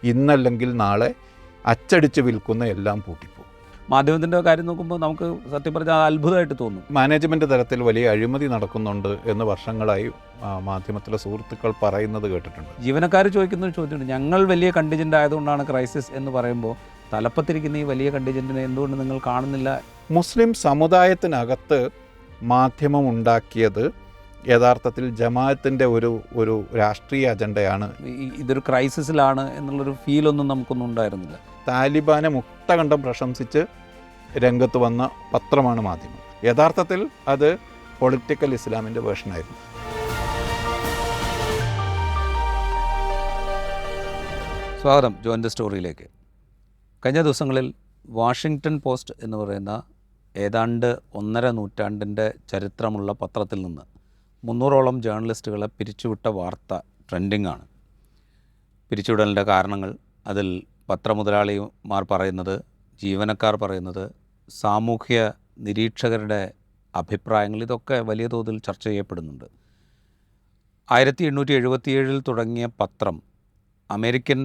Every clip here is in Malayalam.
ഇന്നല്ലെങ്കിൽ നാളെ അച്ചടിച്ച് വിൽക്കുന്ന എല്ലാം പൂട്ടിപ്പോകും. മാധ്യമത്തിൻ്റെ കാര്യം നോക്കുമ്പോൾ നമുക്ക് സത്യം പറഞ്ഞാൽ അത്ഭുതമായിട്ട് തോന്നും. മാനേജ്മെൻറ്റ് തലത്തിൽ വലിയ അഴിമതി നടക്കുന്നുണ്ട് എന്ന് വർഷങ്ങളായി മാധ്യമത്തിലെ സുഹൃത്തുക്കൾ പറയുന്നത് കേട്ടിട്ടുണ്ട്. ജീവനക്കാർ ചോദിക്കുന്ന ഒരു ചോദ്യമുണ്ട്, ഞങ്ങൾ വലിയ കണ്ടിജൻ്റ് ആയതുകൊണ്ടാണ് ക്രൈസിസ് എന്ന് പറയുമ്പോൾ തലപ്പത്തിരിക്കുന്ന ഈ വലിയ കണ്ടിജൻറ്റിനെ എന്തുകൊണ്ട് നിങ്ങൾ കാണുന്നില്ല? മുസ്ലിം സമുദായത്തിനകത്ത് മാധ്യമം ഉണ്ടാക്കിയത് യഥാർത്ഥത്തിൽ ജമാഅത്തിൻ്റെ ഒരു രാഷ്ട്രീയ അജണ്ടയാണ്. ഇതൊരു ക്രൈസിസിലാണ് എന്നുള്ളൊരു ഫീലൊന്നും നമുക്കൊന്നും ഉണ്ടായിരുന്നില്ല. താലിബാനെ മുക്തകണ്ഠം പ്രശംസിച്ച് രംഗത്ത് വന്ന പത്രമാണ് മാധ്യമം. യഥാർത്ഥത്തിൽ അത് പൊളിറ്റിക്കൽ ഇസ്ലാമിൻ്റെ വേർഷനായിരുന്നു. സ്വാഗതം ജോയിൻ സ്റ്റോറിയിലേക്ക്. കഴിഞ്ഞ ദിവസങ്ങളിൽ വാഷിങ്ടൺ പോസ്റ്റ് എന്ന് പറയുന്ന ഏതാണ്ട് 1.5 നൂറ്റാണ്ടിൻ്റെ ചരിത്രമുള്ള പത്രത്തിൽ നിന്ന് 300ഓളം ജേർണലിസ്റ്റുകളെ പിരിച്ചുവിട്ട വാർത്ത ട്രെൻഡിങ് ആണ്. പിരിച്ചുവിടലിൻ്റെ കാരണങ്ങൾ, അതിൽ പത്രമുതലാളിമാർ പറയുന്നത്, ജീവനക്കാർ പറയുന്നത്, സാമൂഹ്യ നിരീക്ഷകരുടെ അഭിപ്രായങ്ങൾ, ഇതൊക്കെ വലിയ തോതിൽ ചർച്ച ചെയ്യപ്പെടുന്നുണ്ട്. 1877 തുടങ്ങിയ പത്രം അമേരിക്കൻ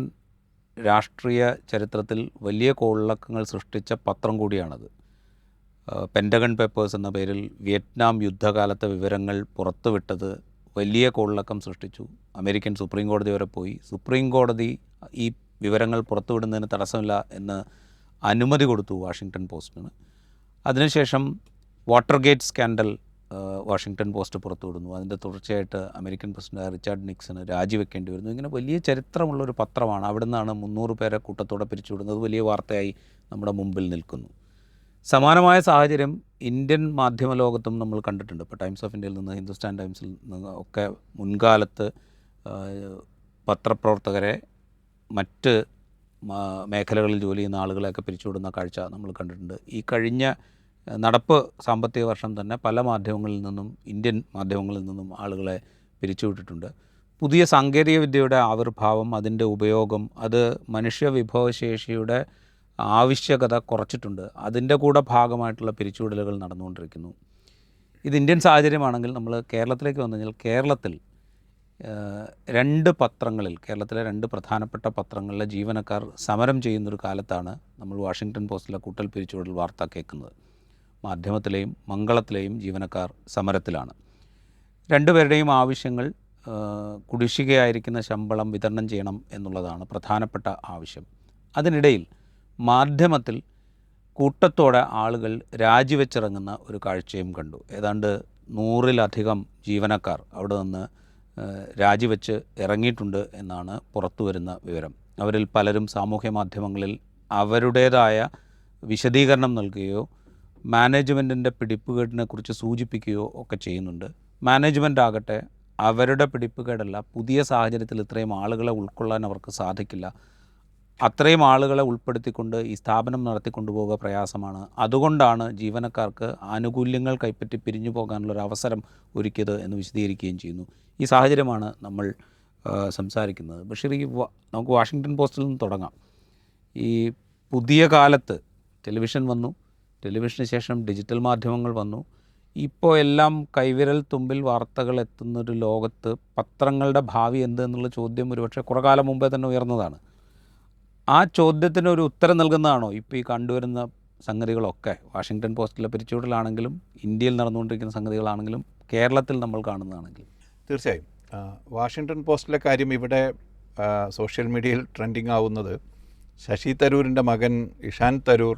രാഷ്ട്രീയ ചരിത്രത്തിൽ വലിയ കോളിളക്കങ്ങൾ സൃഷ്ടിച്ച പത്രം കൂടിയാണത്. പെൻറ്റഗൺ പേപ്പേഴ്സ് എന്ന പേരിൽ വിയറ്റ്നാം യുദ്ധകാലത്തെ വിവരങ്ങൾ പുറത്തുവിട്ടത് വലിയ കോളിളക്കം സൃഷ്ടിച്ചു. അമേരിക്കൻ സുപ്രീം കോടതി വരെ പോയി. സുപ്രീം കോടതി ഈ വിവരങ്ങൾ പുറത്തുവിടുന്നതിന് തടസ്സമില്ല എന്ന് അനുമതി കൊടുത്തു വാഷിങ്ടൺ പോസ്റ്റിന്. അതിനുശേഷം വാട്ടർഗേറ്റ് സ്കാൻഡൽ വാഷിങ്ടൺ പോസ്റ്റ് പുറത്തുവിടുന്നു. അതിൻ്റെ തുടർച്ചയായിട്ട് അമേരിക്കൻ പ്രസിഡന്റ് റിച്ചാർഡ് നിക്സന് രാജിവെക്കേണ്ടി വരുന്നു. ഇങ്ങനെ വലിയ ചരിത്രമുള്ളൊരു പത്രമാണ്. അവിടെ നിന്നാണ് 300 പേരെ കൂട്ടത്തോടെ പിരിച്ചുവിടുന്നത്. വലിയ വാർത്തയായി നമ്മുടെ മുമ്പിൽ നിൽക്കുന്നു. സമാനമായ സാഹചര്യം ഇന്ത്യൻ മാധ്യമ ലോകത്തും നമ്മൾ കണ്ടിട്ടുണ്ട്. ഇപ്പോൾ ടൈംസ് ഓഫ് ഇന്ത്യയിൽ നിന്ന്, ഹിന്ദുസ്ഥാൻ ടൈംസിൽ നിന്ന് ഒക്കെ മുൻകാലത്ത് പത്രപ്രവർത്തകരെ മറ്റ് മേഖലകളിൽ ജോലി ചെയ്യുന്ന ആളുകളെയൊക്കെ പിരിച്ചുവിടുന്ന കാഴ്ച നമ്മൾ കണ്ടിട്ടുണ്ട്. ഈ കഴിഞ്ഞ നടപ്പ് സാമ്പത്തിക വർഷം തന്നെ പല മാധ്യമങ്ങളിൽ നിന്നും, ഇന്ത്യൻ മാധ്യമങ്ങളിൽ നിന്നും ആളുകളെ പിരിച്ചുവിട്ടിട്ടുണ്ട്. പുതിയ സാങ്കേതികവിദ്യയുടെ ആവിർഭാവം, അതിൻ്റെ ഉപയോഗം, അത് മനുഷ്യ വിഭവശേഷിയുടെ ആവശ്യകത കുറച്ചിട്ടുണ്ട്. അതിൻ്റെ കൂടെ ഭാഗമായിട്ടുള്ള പിരിച്ചുവിടലുകൾ നടന്നുകൊണ്ടിരിക്കുന്നു. ഇത് ഇന്ത്യൻ സാഹചര്യമാണെങ്കിൽ നമ്മൾ കേരളത്തിലേക്ക് വന്നു കഴിഞ്ഞാൽ കേരളത്തിൽ 2 പത്രങ്ങളിൽ, കേരളത്തിലെ 2 പ്രധാനപ്പെട്ട പത്രങ്ങളിലെ ജീവനക്കാർ സമരം ചെയ്യുന്നൊരു കാലത്താണ് നമ്മൾ വാഷിങ്ടൺ പോസ്റ്റിലെ കൂട്ടൽ പിരിച്ചുവിടൽ വാർത്ത കേൾക്കുന്നത്. മാധ്യമത്തിലെയും മംഗളത്തിലെയും ജീവനക്കാർ സമരത്തിലാണ്. 2 പേരുടെയും ആവശ്യങ്ങൾ കുടിശ്ശികയായിരിക്കുന്ന ശമ്പളം വിതരണം ചെയ്യണം എന്നുള്ളതാണ് പ്രധാനപ്പെട്ട ആവശ്യം. അതിനിടയിൽ മാധ്യമത്തിൽ കൂട്ടത്തോടെ ആളുകൾ രാജിവെച്ചിറങ്ങുന്ന ഒരു കാഴ്ചയും കണ്ടു. ഏതാണ്ട് 100-ലധികം ജീവനക്കാർ അവിടെ നിന്ന് രാജിവെച്ച് ഇറങ്ങിയിട്ടുണ്ട് എന്നാണ് പുറത്തു വരുന്ന വിവരം. അവരിൽ പലരും സാമൂഹ്യ മാധ്യമങ്ങളിൽ അവരുടേതായ വിശദീകരണം നൽകുകയോ മാനേജ്മെൻറ്റിൻ്റെ പിടിപ്പുകേടിനെക്കുറിച്ച് സൂചിപ്പിക്കുകയോ ഒക്കെ ചെയ്യുന്നുണ്ട്. മാനേജ്മെൻ്റ് ആകട്ടെ അവരുടെ പിടിപ്പുകേടല്ല, പുതിയ സാഹചര്യത്തിൽ ഇത്രയും ആളുകളെ ഉൾക്കൊള്ളാൻ അവർക്ക് സാധിക്കില്ല, അത്രയും ആളുകളെ ഉൾപ്പെടുത്തിക്കൊണ്ട് ഈ സ്ഥാപനം നടത്തിക്കൊണ്ടുപോകുക പ്രയാസമാണ്, അതുകൊണ്ടാണ് ജീവനക്കാർക്ക് ആനുകൂല്യങ്ങൾ കൈപ്പറ്റി പിരിഞ്ഞു പോകാനുള്ളൊരു അവസരം ഒരുക്കിയത് എന്ന് വിശദീകരിക്കുകയും ചെയ്യുന്നു. ഈ സാഹചര്യമാണ് നമ്മൾ സംസാരിക്കുന്നത്. ബഷീർ, നമുക്ക് വാഷിങ്ടൺ പോസ്റ്റിൽ നിന്ന് തുടങ്ങാം. ഈ പുതിയ കാലത്ത് ടെലിവിഷൻ വന്നു, ടെലിവിഷന് ശേഷം ഡിജിറ്റൽ മാധ്യമങ്ങൾ വന്നു. ഇപ്പോൾ എല്ലാം കൈവിരൽ തുമ്പിൽ വാർത്തകൾ എത്തുന്നൊരു ലോകത്ത് പത്രങ്ങളുടെ ഭാവി എന്ത് എന്നുള്ള ചോദ്യം ഒരുപക്ഷെ കുറേ കാലം മുമ്പേ തന്നെ ഉയർന്നതാണ്. ആ ചോദ്യത്തിന് ഒരു ഉത്തരം നൽകുന്നതാണോ ഇപ്പോൾ ഈ കണ്ടുവരുന്ന സംഗതികളൊക്കെ? വാഷിങ്ടൺ പോസ്റ്റിലെ പിരിച്ചുവിടലാണെങ്കിലും ഇന്ത്യയിൽ നടന്നുകൊണ്ടിരിക്കുന്ന സംഗതികളാണെങ്കിലും കേരളത്തിൽ നമ്മൾ കാണുന്നതാണെങ്കിലും. തീർച്ചയായും വാഷിങ്ടൺ പോസ്റ്റിലെ കാര്യം ഇവിടെ സോഷ്യൽ മീഡിയയിൽ ട്രെൻഡിങ് ആവുന്നത് ശശി തരൂരിൻ്റെ മകൻ ഇഷാൻ തരൂർ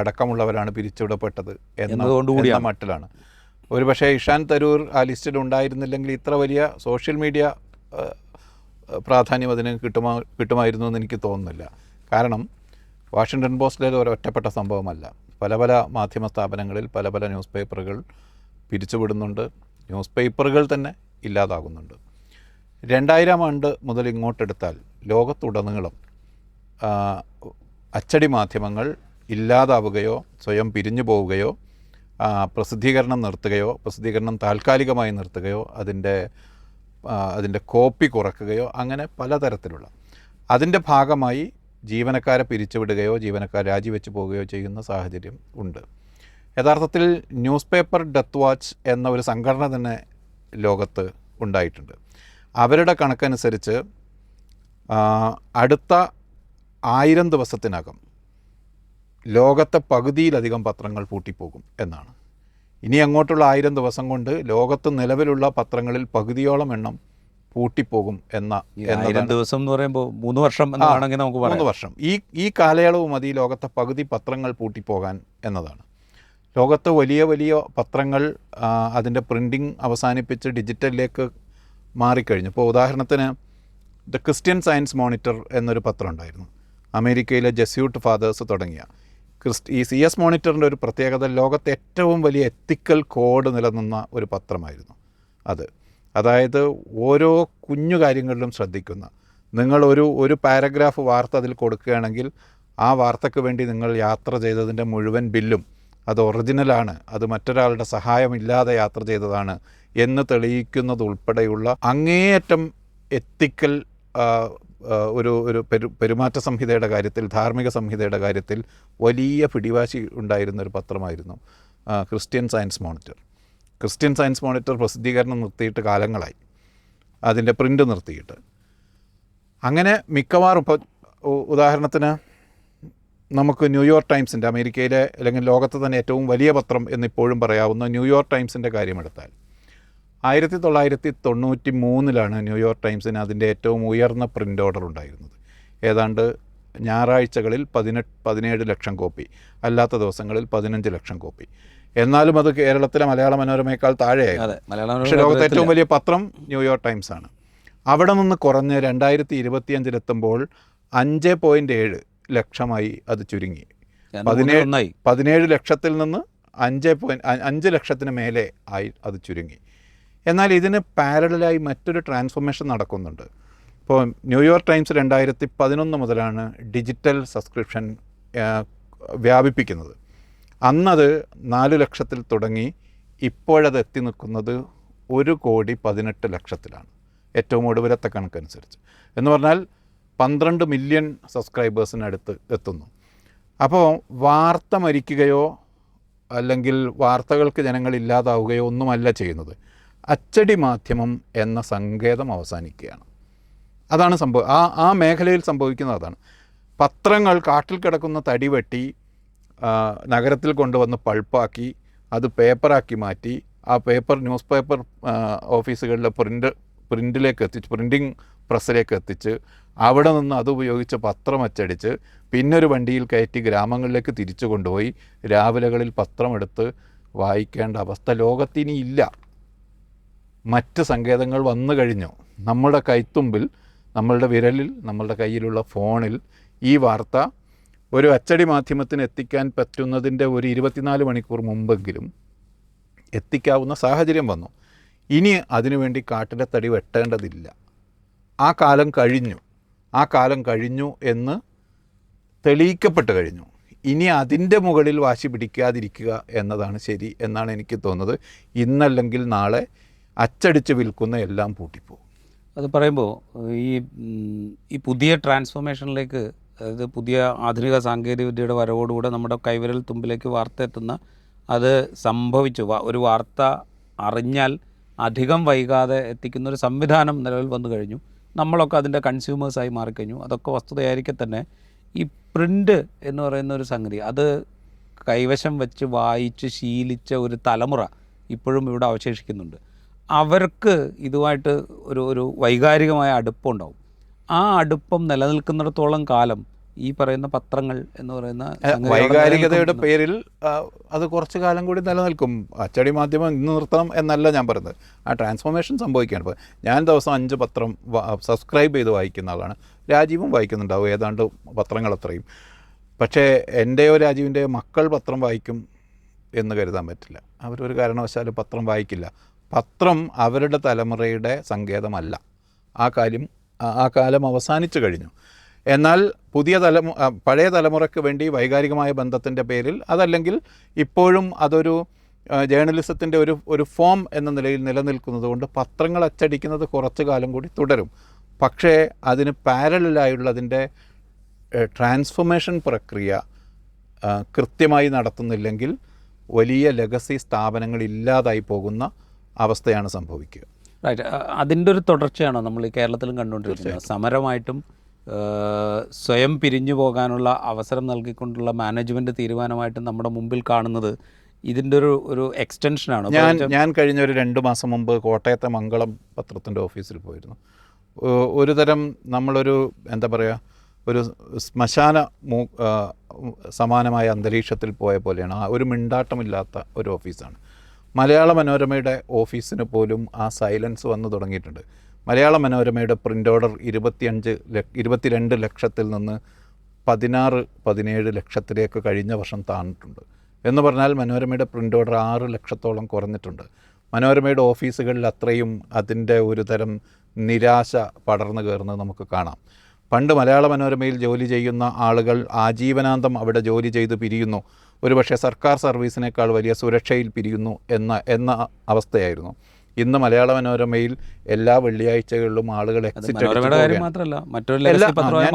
അടക്കമുള്ളവരാണ് പിരിച്ചുവിടപ്പെട്ടത് എന്ന മട്ടിലാണ്. ഒരുപക്ഷെ ഇഷാൻ തരൂർ ആ ലിസ്റ്റിൽ ഉണ്ടായിരുന്നില്ലെങ്കിൽ ഇത്ര വലിയ സോഷ്യൽ മീഡിയ പ്രാധാന്യം അതിന് കിട്ടുമായിരുന്നു എന്ന് എനിക്ക് തോന്നുന്നില്ല. കാരണം വാഷിങ്ടൺ പോസ്റ്റിലെ ഒരു ഒറ്റപ്പെട്ട സംഭവമല്ല. പല പല മാധ്യമ സ്ഥാപനങ്ങളിൽ പല പല ന്യൂസ് പേപ്പറുകൾ പിരിച്ചുവിടുന്നുണ്ട്, ന്യൂസ് പേപ്പറുകൾ തന്നെ ഇല്ലാതാകുന്നുണ്ട്. 2000 ആണ്ട് മുതൽ ഇങ്ങോട്ടെടുത്താൽ ലോകത്തുടനീളം അച്ചടി മാധ്യമങ്ങൾ ഇല്ലാതാവുകയോ സ്വയം പിരിഞ്ഞു പോവുകയോ പ്രസിദ്ധീകരണം നിർത്തുകയോ, പ്രസിദ്ധീകരണം താൽക്കാലികമായി നിർത്തുകയോ, അതിൻ്റെ കോപ്പി കുറയ്ക്കുകയോ, അങ്ങനെ പലതരത്തിലുള്ള അതിൻ്റെ ഭാഗമായി ജീവനക്കാരെ പിരിച്ചുവിടുകയോ ജീവനക്കാർ രാജിവെച്ച് പോവുകയോ ചെയ്യുന്ന സാഹചര്യം ഉണ്ട്. യഥാർത്ഥത്തിൽ ന്യൂസ് പേപ്പർ ഡെത്ത് വാച്ച് എന്ന ഒരു സംഘടന തന്നെ ലോകത്ത് ഉണ്ടായിട്ടുണ്ട്. അവരുടെ കണക്കനുസരിച്ച് അടുത്ത 1000 ദിവസത്തിനകം ലോകത്തെ പകുതിയിലധികം പത്രങ്ങൾ പൂട്ടിപ്പോകും എന്നാണ്. ഇനി അങ്ങോട്ടുള്ള 1000 ദിവസം കൊണ്ട് ലോകത്ത് നിലവിലുള്ള പത്രങ്ങളിൽ പകുതിയോളം എണ്ണം പൂട്ടിപ്പോകും എന്ന 1000 ദിവസം എന്ന് പറയുമ്പോൾ 3 വർഷം എന്നാണെങ്കിൽ നമുക്ക് പറയാം. 3 വർഷം. ഈ കാലയളവ് മതി ലോകത്തെ പകുതി പത്രങ്ങൾ പൂട്ടിപ്പോകാൻ എന്നതാണ്. ലോകത്ത് വലിയ വലിയ പത്രങ്ങൾ അതിൻ്റെ പ്രിൻറ്റിങ് അവസാനിപ്പിച്ച് ഡിജിറ്റലിലേക്ക് മാറിക്കഴിഞ്ഞു. ഇപ്പോൾ ഉദാഹരണത്തിന് ദ ക്രിസ്ത്യൻ സയൻസ് മോണിറ്റർ എന്നൊരു പത്രം ഉണ്ടായിരുന്നു. അമേരിക്കയിലെ ജെസ്യൂട്ട് ഫാദേഴ്സ് തുടങ്ങിയ ഈ CS മോണിറ്ററിൻ്റെ ഒരു പ്രത്യേകത ലോകത്തെ ഏറ്റവും വലിയ എത്തിക്കൽ കോഡ് നിലനിന്ന ഒരു പത്രമായിരുന്നു അത്. അതായത് ഓരോ കുഞ്ഞു കാര്യങ്ങളിലും ശ്രദ്ധിക്കുന്ന, നിങ്ങൾ ഒരു പാരഗ്രാഫ് വാർത്ത അതിൽ കൊടുക്കുകയാണെങ്കിൽ ആ വാർത്തയ്ക്ക് വേണ്ടി നിങ്ങൾ യാത്ര ചെയ്തതിൻ്റെ മുഴുവൻ ബില്ലും അത് ഒറിജിനലാണ്, അത് മറ്റൊരാളുടെ സഹായമില്ലാതെ യാത്ര ചെയ്തതാണ് എന്ന് തെളിയിക്കുന്നതുൾപ്പെടെയുള്ള അങ്ങേയറ്റം എത്തിക്കൽ ഒരു പെരുമാറ്റ സംഹിതയുടെ കാര്യത്തിൽ, ധാർമ്മിക സംഹിതയുടെ കാര്യത്തിൽ വലിയ പിടിവാശി ഉണ്ടായിരുന്നൊരു പത്രമായിരുന്നു Christian Science Monitor. Christian Science Monitor പ്രസിദ്ധീകരണം നിർത്തിയിട്ട് കാലങ്ങളായി, അതിൻ്റെ പ്രിൻ്റ് നിർത്തിയിട്ട്. അങ്ങനെ മിക്കവാറും ഇപ്പോൾ ഉദാഹരണത്തിന് നമുക്ക് ന്യൂയോർക്ക് ടൈംസിൻ്റെ, അമേരിക്കയിലെ അല്ലെങ്കിൽ ലോകത്തെ തന്നെ ഏറ്റവും വലിയ പത്രം എന്നിപ്പോഴും പറയാവുന്ന ന്യൂയോർക്ക് ടൈംസിൻ്റെ കാര്യമെടുത്താൽ 1993 ന്യൂയോർക്ക് ടൈംസിന് അതിൻ്റെ ഏറ്റവും ഉയർന്ന പ്രിൻ്റ് ഓർഡർ ഉണ്ടായിരുന്നത്. ഏതാണ്ട് ഞായറാഴ്ചകളിൽ 17 ലക്ഷം കോപ്പി, അല്ലാത്ത ദിവസങ്ങളിൽ 15 ലക്ഷം കോപ്പി. എന്നാലും അത് കേരളത്തിലെ മലയാള മനോരമയേക്കാൾ താഴെയായിരുന്നു. പക്ഷേ ലോകത്തെ ഏറ്റവും വലിയ പത്രം ന്യൂയോർക്ക് ടൈംസാണ്. അവിടെ നിന്ന് കുറഞ്ഞ് 2025 5.7 ലക്ഷമായി അത് ചുരുങ്ങി. 17 ലക്ഷത്തിൽ നിന്ന് 5 ലക്ഷത്തിന് മേലെ ആയി അത് ചുരുങ്ങി. എന്നാൽ ഇതിന് പാരലലായി മറ്റൊരു ട്രാൻസ്ഫോർമേഷൻ നടക്കുന്നുണ്ട്. ഇപ്പോൾ ന്യൂയോർക്ക് ടൈംസ് 2011 മുതലാണ് ഡിജിറ്റൽ സബ്സ്ക്രിപ്ഷൻ വ്യാപിപ്പിക്കുന്നത്. അന്നത് 4 ലക്ഷത്തിൽ തുടങ്ങി ഇപ്പോഴത് എത്തി നിൽക്കുന്നത് 1,18,00,000 ഏറ്റവും ഒടുവിലത്തെ കണക്കനുസരിച്ച്. എന്ന് പറഞ്ഞാൽ 12 മില്യൺ സബ്സ്ക്രൈബേഴ്സിനടുത്ത് എത്തുന്നു. അപ്പോൾ വാർത്ത മരിക്കുകയോ അല്ലെങ്കിൽ വാർത്തകൾക്ക് ജനങ്ങൾ ഇല്ലാതാവുകയോ ഒന്നുമല്ല ചെയ്യുന്നത്. അച്ചടി മാധ്യമം എന്ന സങ്കേതം അവസാനിക്കുകയാണ്. അതാണ് ആ മേഖലയിൽ സംഭവിക്കുന്നത് അതാണ്. പത്രങ്ങൾ കാട്ടിൽ കിടക്കുന്ന തടി വെട്ടി നഗരത്തിൽ കൊണ്ടുവന്ന് പൾപ്പാക്കി അത് പേപ്പറാക്കി മാറ്റി ആ പേപ്പർ ന്യൂസ് പേപ്പർ ഓഫീസുകളിലെ പ്രിൻറ്റിലേക്ക് എത്തിച്ച്, പ്രിൻറ്റിങ് പ്രസ്സിലേക്ക് എത്തിച്ച് അവിടെ നിന്ന് അതുപയോഗിച്ച് പത്രം അച്ചടിച്ച് പിന്നൊരു വണ്ടിയിൽ കയറ്റി ഗ്രാമങ്ങളിലേക്ക് തിരിച്ചു കൊണ്ടുപോയി രാവിലകളിൽ പത്രമെടുത്ത് വായിക്കേണ്ട അവസ്ഥ ലോകത്തിനിയില്ല. മറ്റ് സങ്കേതങ്ങൾ വന്നു കഴിഞ്ഞു. നമ്മുടെ കൈത്തുമ്പിൽ, നമ്മളുടെ വിരലിൽ, നമ്മളുടെ കയ്യിലുള്ള ഫോണിൽ ഈ വാർത്ത ഒരു അച്ചടി മാധ്യമത്തിന് എത്തിക്കാൻ പറ്റുന്നതിൻ്റെ ഒരു 24 മണിക്കൂർ മുമ്പെങ്കിലും എത്തിക്കാവുന്ന സാഹചര്യം വന്നു. ഇനി അതിനുവേണ്ടി കാട്ടിലെ തടി വെട്ടേണ്ടതില്ല. ആ കാലം കഴിഞ്ഞു എന്ന് തെളിയിക്കപ്പെട്ട് കഴിഞ്ഞു. ഇനി അതിൻ്റെ മുകളിൽ വാശി പിടിക്കാതിരിക്കുക എന്നതാണ് ശരി എന്നാണ് എനിക്ക് തോന്നുന്നത്. ഇന്നല്ലെങ്കിൽ നാളെ അച്ചടിച്ച് വിൽക്കുന്ന എല്ലാം പൂട്ടിപ്പോകും. അത് പറയുമ്പോൾ ഈ പുതിയ ട്രാൻസ്ഫോർമേഷനിലേക്ക്, അതായത് പുതിയ ആധുനിക സാങ്കേതികവിദ്യയുടെ വരവോടുകൂടെ നമ്മുടെ കൈവിരൽ തുമ്പിലേക്ക് വാർത്ത എത്തുന്ന, അത് സംഭവിച്ചു, ഒരു വാർത്ത അറിഞ്ഞാൽ അധികം വൈകാതെ എത്തിക്കുന്നൊരു സംവിധാനം നിലവിൽ വന്നു കഴിഞ്ഞു. നമ്മളൊക്കെ അതിൻ്റെ കൺസ്യൂമേഴ്സായി മാറിക്കഴിഞ്ഞു. അതൊക്കെ വസ്തുതയായിരിക്കെ തന്നെ ഈ പ്രിൻ്റ് എന്ന് പറയുന്ന ഒരു സംഗതി, അത് കൈവശം വെച്ച് വായിച്ച് ശീലിച്ച ഒരു തലമുറ ഇപ്പോഴും ഇവിടെ അവശേഷിക്കുന്നുണ്ട്. അവർക്ക് ഇതുമായിട്ട് ഒരു വൈകാരികമായ അടുപ്പമുണ്ടാവും. ആ അടുപ്പം നിലനിൽക്കുന്നിടത്തോളം കാലം ഈ പറയുന്ന പത്രങ്ങൾ എന്ന് പറയുന്ന വൈകാരികതയുടെ പേരിൽ അത് കുറച്ച് കാലം കൂടി നിലനിൽക്കും. അച്ചടി മാധ്യമം ഇന്ന് നിർത്തണം എന്നല്ല ഞാൻ പറയുന്നത്. ആ ട്രാൻസ്ഫോർമേഷൻ സംഭവിക്കുകയാണ്. ഇപ്പോൾ ഞാൻ ദിവസം 5 പത്രം സബ്സ്ക്രൈബ് ചെയ്ത് വായിക്കുന്ന ആളാണ്. രാജീവും വായിക്കുന്നുണ്ടാവും ഏതാണ്ട് പത്രങ്ങൾ അത്രയും. പക്ഷേ എൻ്റെയോ രാജീവിൻ്റെയോ മക്കൾ പത്രം വായിക്കും എന്ന് കരുതാൻ പറ്റില്ല. അവരൊരു കാരണവശാലും പത്രം വായിക്കില്ല. പത്രം അവരുടെ തലമുറയുടെ സങ്കേതമല്ല. ആ കാലം അവസാനിച്ചു കഴിഞ്ഞു. എന്നാൽ പഴയ തലമുറയ്ക്ക് വേണ്ടി വൈകാരികമായ ബന്ധത്തിൻ്റെ പേരിൽ, അതല്ലെങ്കിൽ ഇപ്പോഴും അതൊരു ജേർണലിസത്തിൻ്റെ ഒരു ഫോം എന്ന നിലയിൽ നിലനിൽക്കുന്നത് കൊണ്ട് പത്രങ്ങൾ അച്ചടിക്കുന്നത് കുറച്ച് കാലം കൂടി തുടരും. പക്ഷേ അതിന് പാരലലായുള്ളതിൻ്റെ ട്രാൻസ്ഫോർമേഷൻ പ്രക്രിയ കൃത്യമായി നടത്തുന്നില്ലെങ്കിൽ വലിയ ലെഗസി സ്ഥാപനങ്ങൾ ഇല്ലാതായി പോകുന്ന അവസ്ഥയാണ് സംഭവിക്കുക. റൈറ്റ്. അതിൻ്റെ ഒരു തുടർച്ചയാണോ നമ്മൾ ഈ കേരളത്തിലും കണ്ടുകൊണ്ടിരിക്കുന്നത്? സമരമായിട്ടും സ്വയം പിരിഞ്ഞു പോകാനുള്ള അവസരം നൽകിക്കൊണ്ടുള്ള മാനേജ്മെൻറ്റ് തീരുമാനമായിട്ട് നമ്മുടെ മുമ്പിൽ കാണുന്നത് ഇതിൻ്റെ ഒരു എക്സ്റ്റൻഷനാണ്. ഞാൻ കഴിഞ്ഞ ഒരു 2 മാസം മുമ്പ് കോട്ടയത്തെ മംഗളം പത്രത്തിൻ്റെ ഓഫീസിൽ പോയിരുന്നു. ഒരു തരം നമ്മളൊരു എന്താ പറയുക, ഒരു ശ്മശാന സമാനമായ അന്തരീക്ഷത്തിൽ പോയ പോലെയാണ്. ഒരു മിണ്ടാട്ടമില്ലാത്ത ഒരു ഓഫീസാണ്. മലയാള മനോരമയുടെ ഓഫീസിന് പോലും ആ സൈലൻസ് വന്നു തുടങ്ങിയിട്ടുണ്ട്. മലയാള മനോരമയുടെ പ്രിൻ്റ് ഓർഡർ 22 ലക്ഷത്തിൽ നിന്ന് 16-17 ലക്ഷത്തിലേക്ക് കഴിഞ്ഞ വർഷം താഴ്ന്നിട്ടുണ്ട്. എന്ന് പറഞ്ഞാൽ മനോരമയുടെ പ്രിൻ്റ് ഓർഡർ 6 ലക്ഷത്തോളം കുറഞ്ഞിട്ടുണ്ട്. മനോരമയുടെ ഓഫീസുകളിൽ അത്രയും അതിൻ്റെ ഒരു തരം നിരാശ പടർന്നു കയറുന്നത് നമുക്ക് കാണാം. പണ്ട് മലയാള മനോരമയിൽ ജോലി ചെയ്യുന്ന ആളുകൾ ആജീവനാന്തം അവിടെ ജോലി ചെയ്ത് പിരിയുന്നു, ഒരുപക്ഷെ സർക്കാർ സർവീസിനേക്കാൾ വലിയ സുരക്ഷയിൽ പിരിയുന്നു എന്ന അവസ്ഥയായിരുന്നു. ഇന്ന് മലയാള മനോരമയിൽ എല്ലാ വെള്ളിയാഴ്ചകളിലും ആളുകൾ എക്സിറ്റ്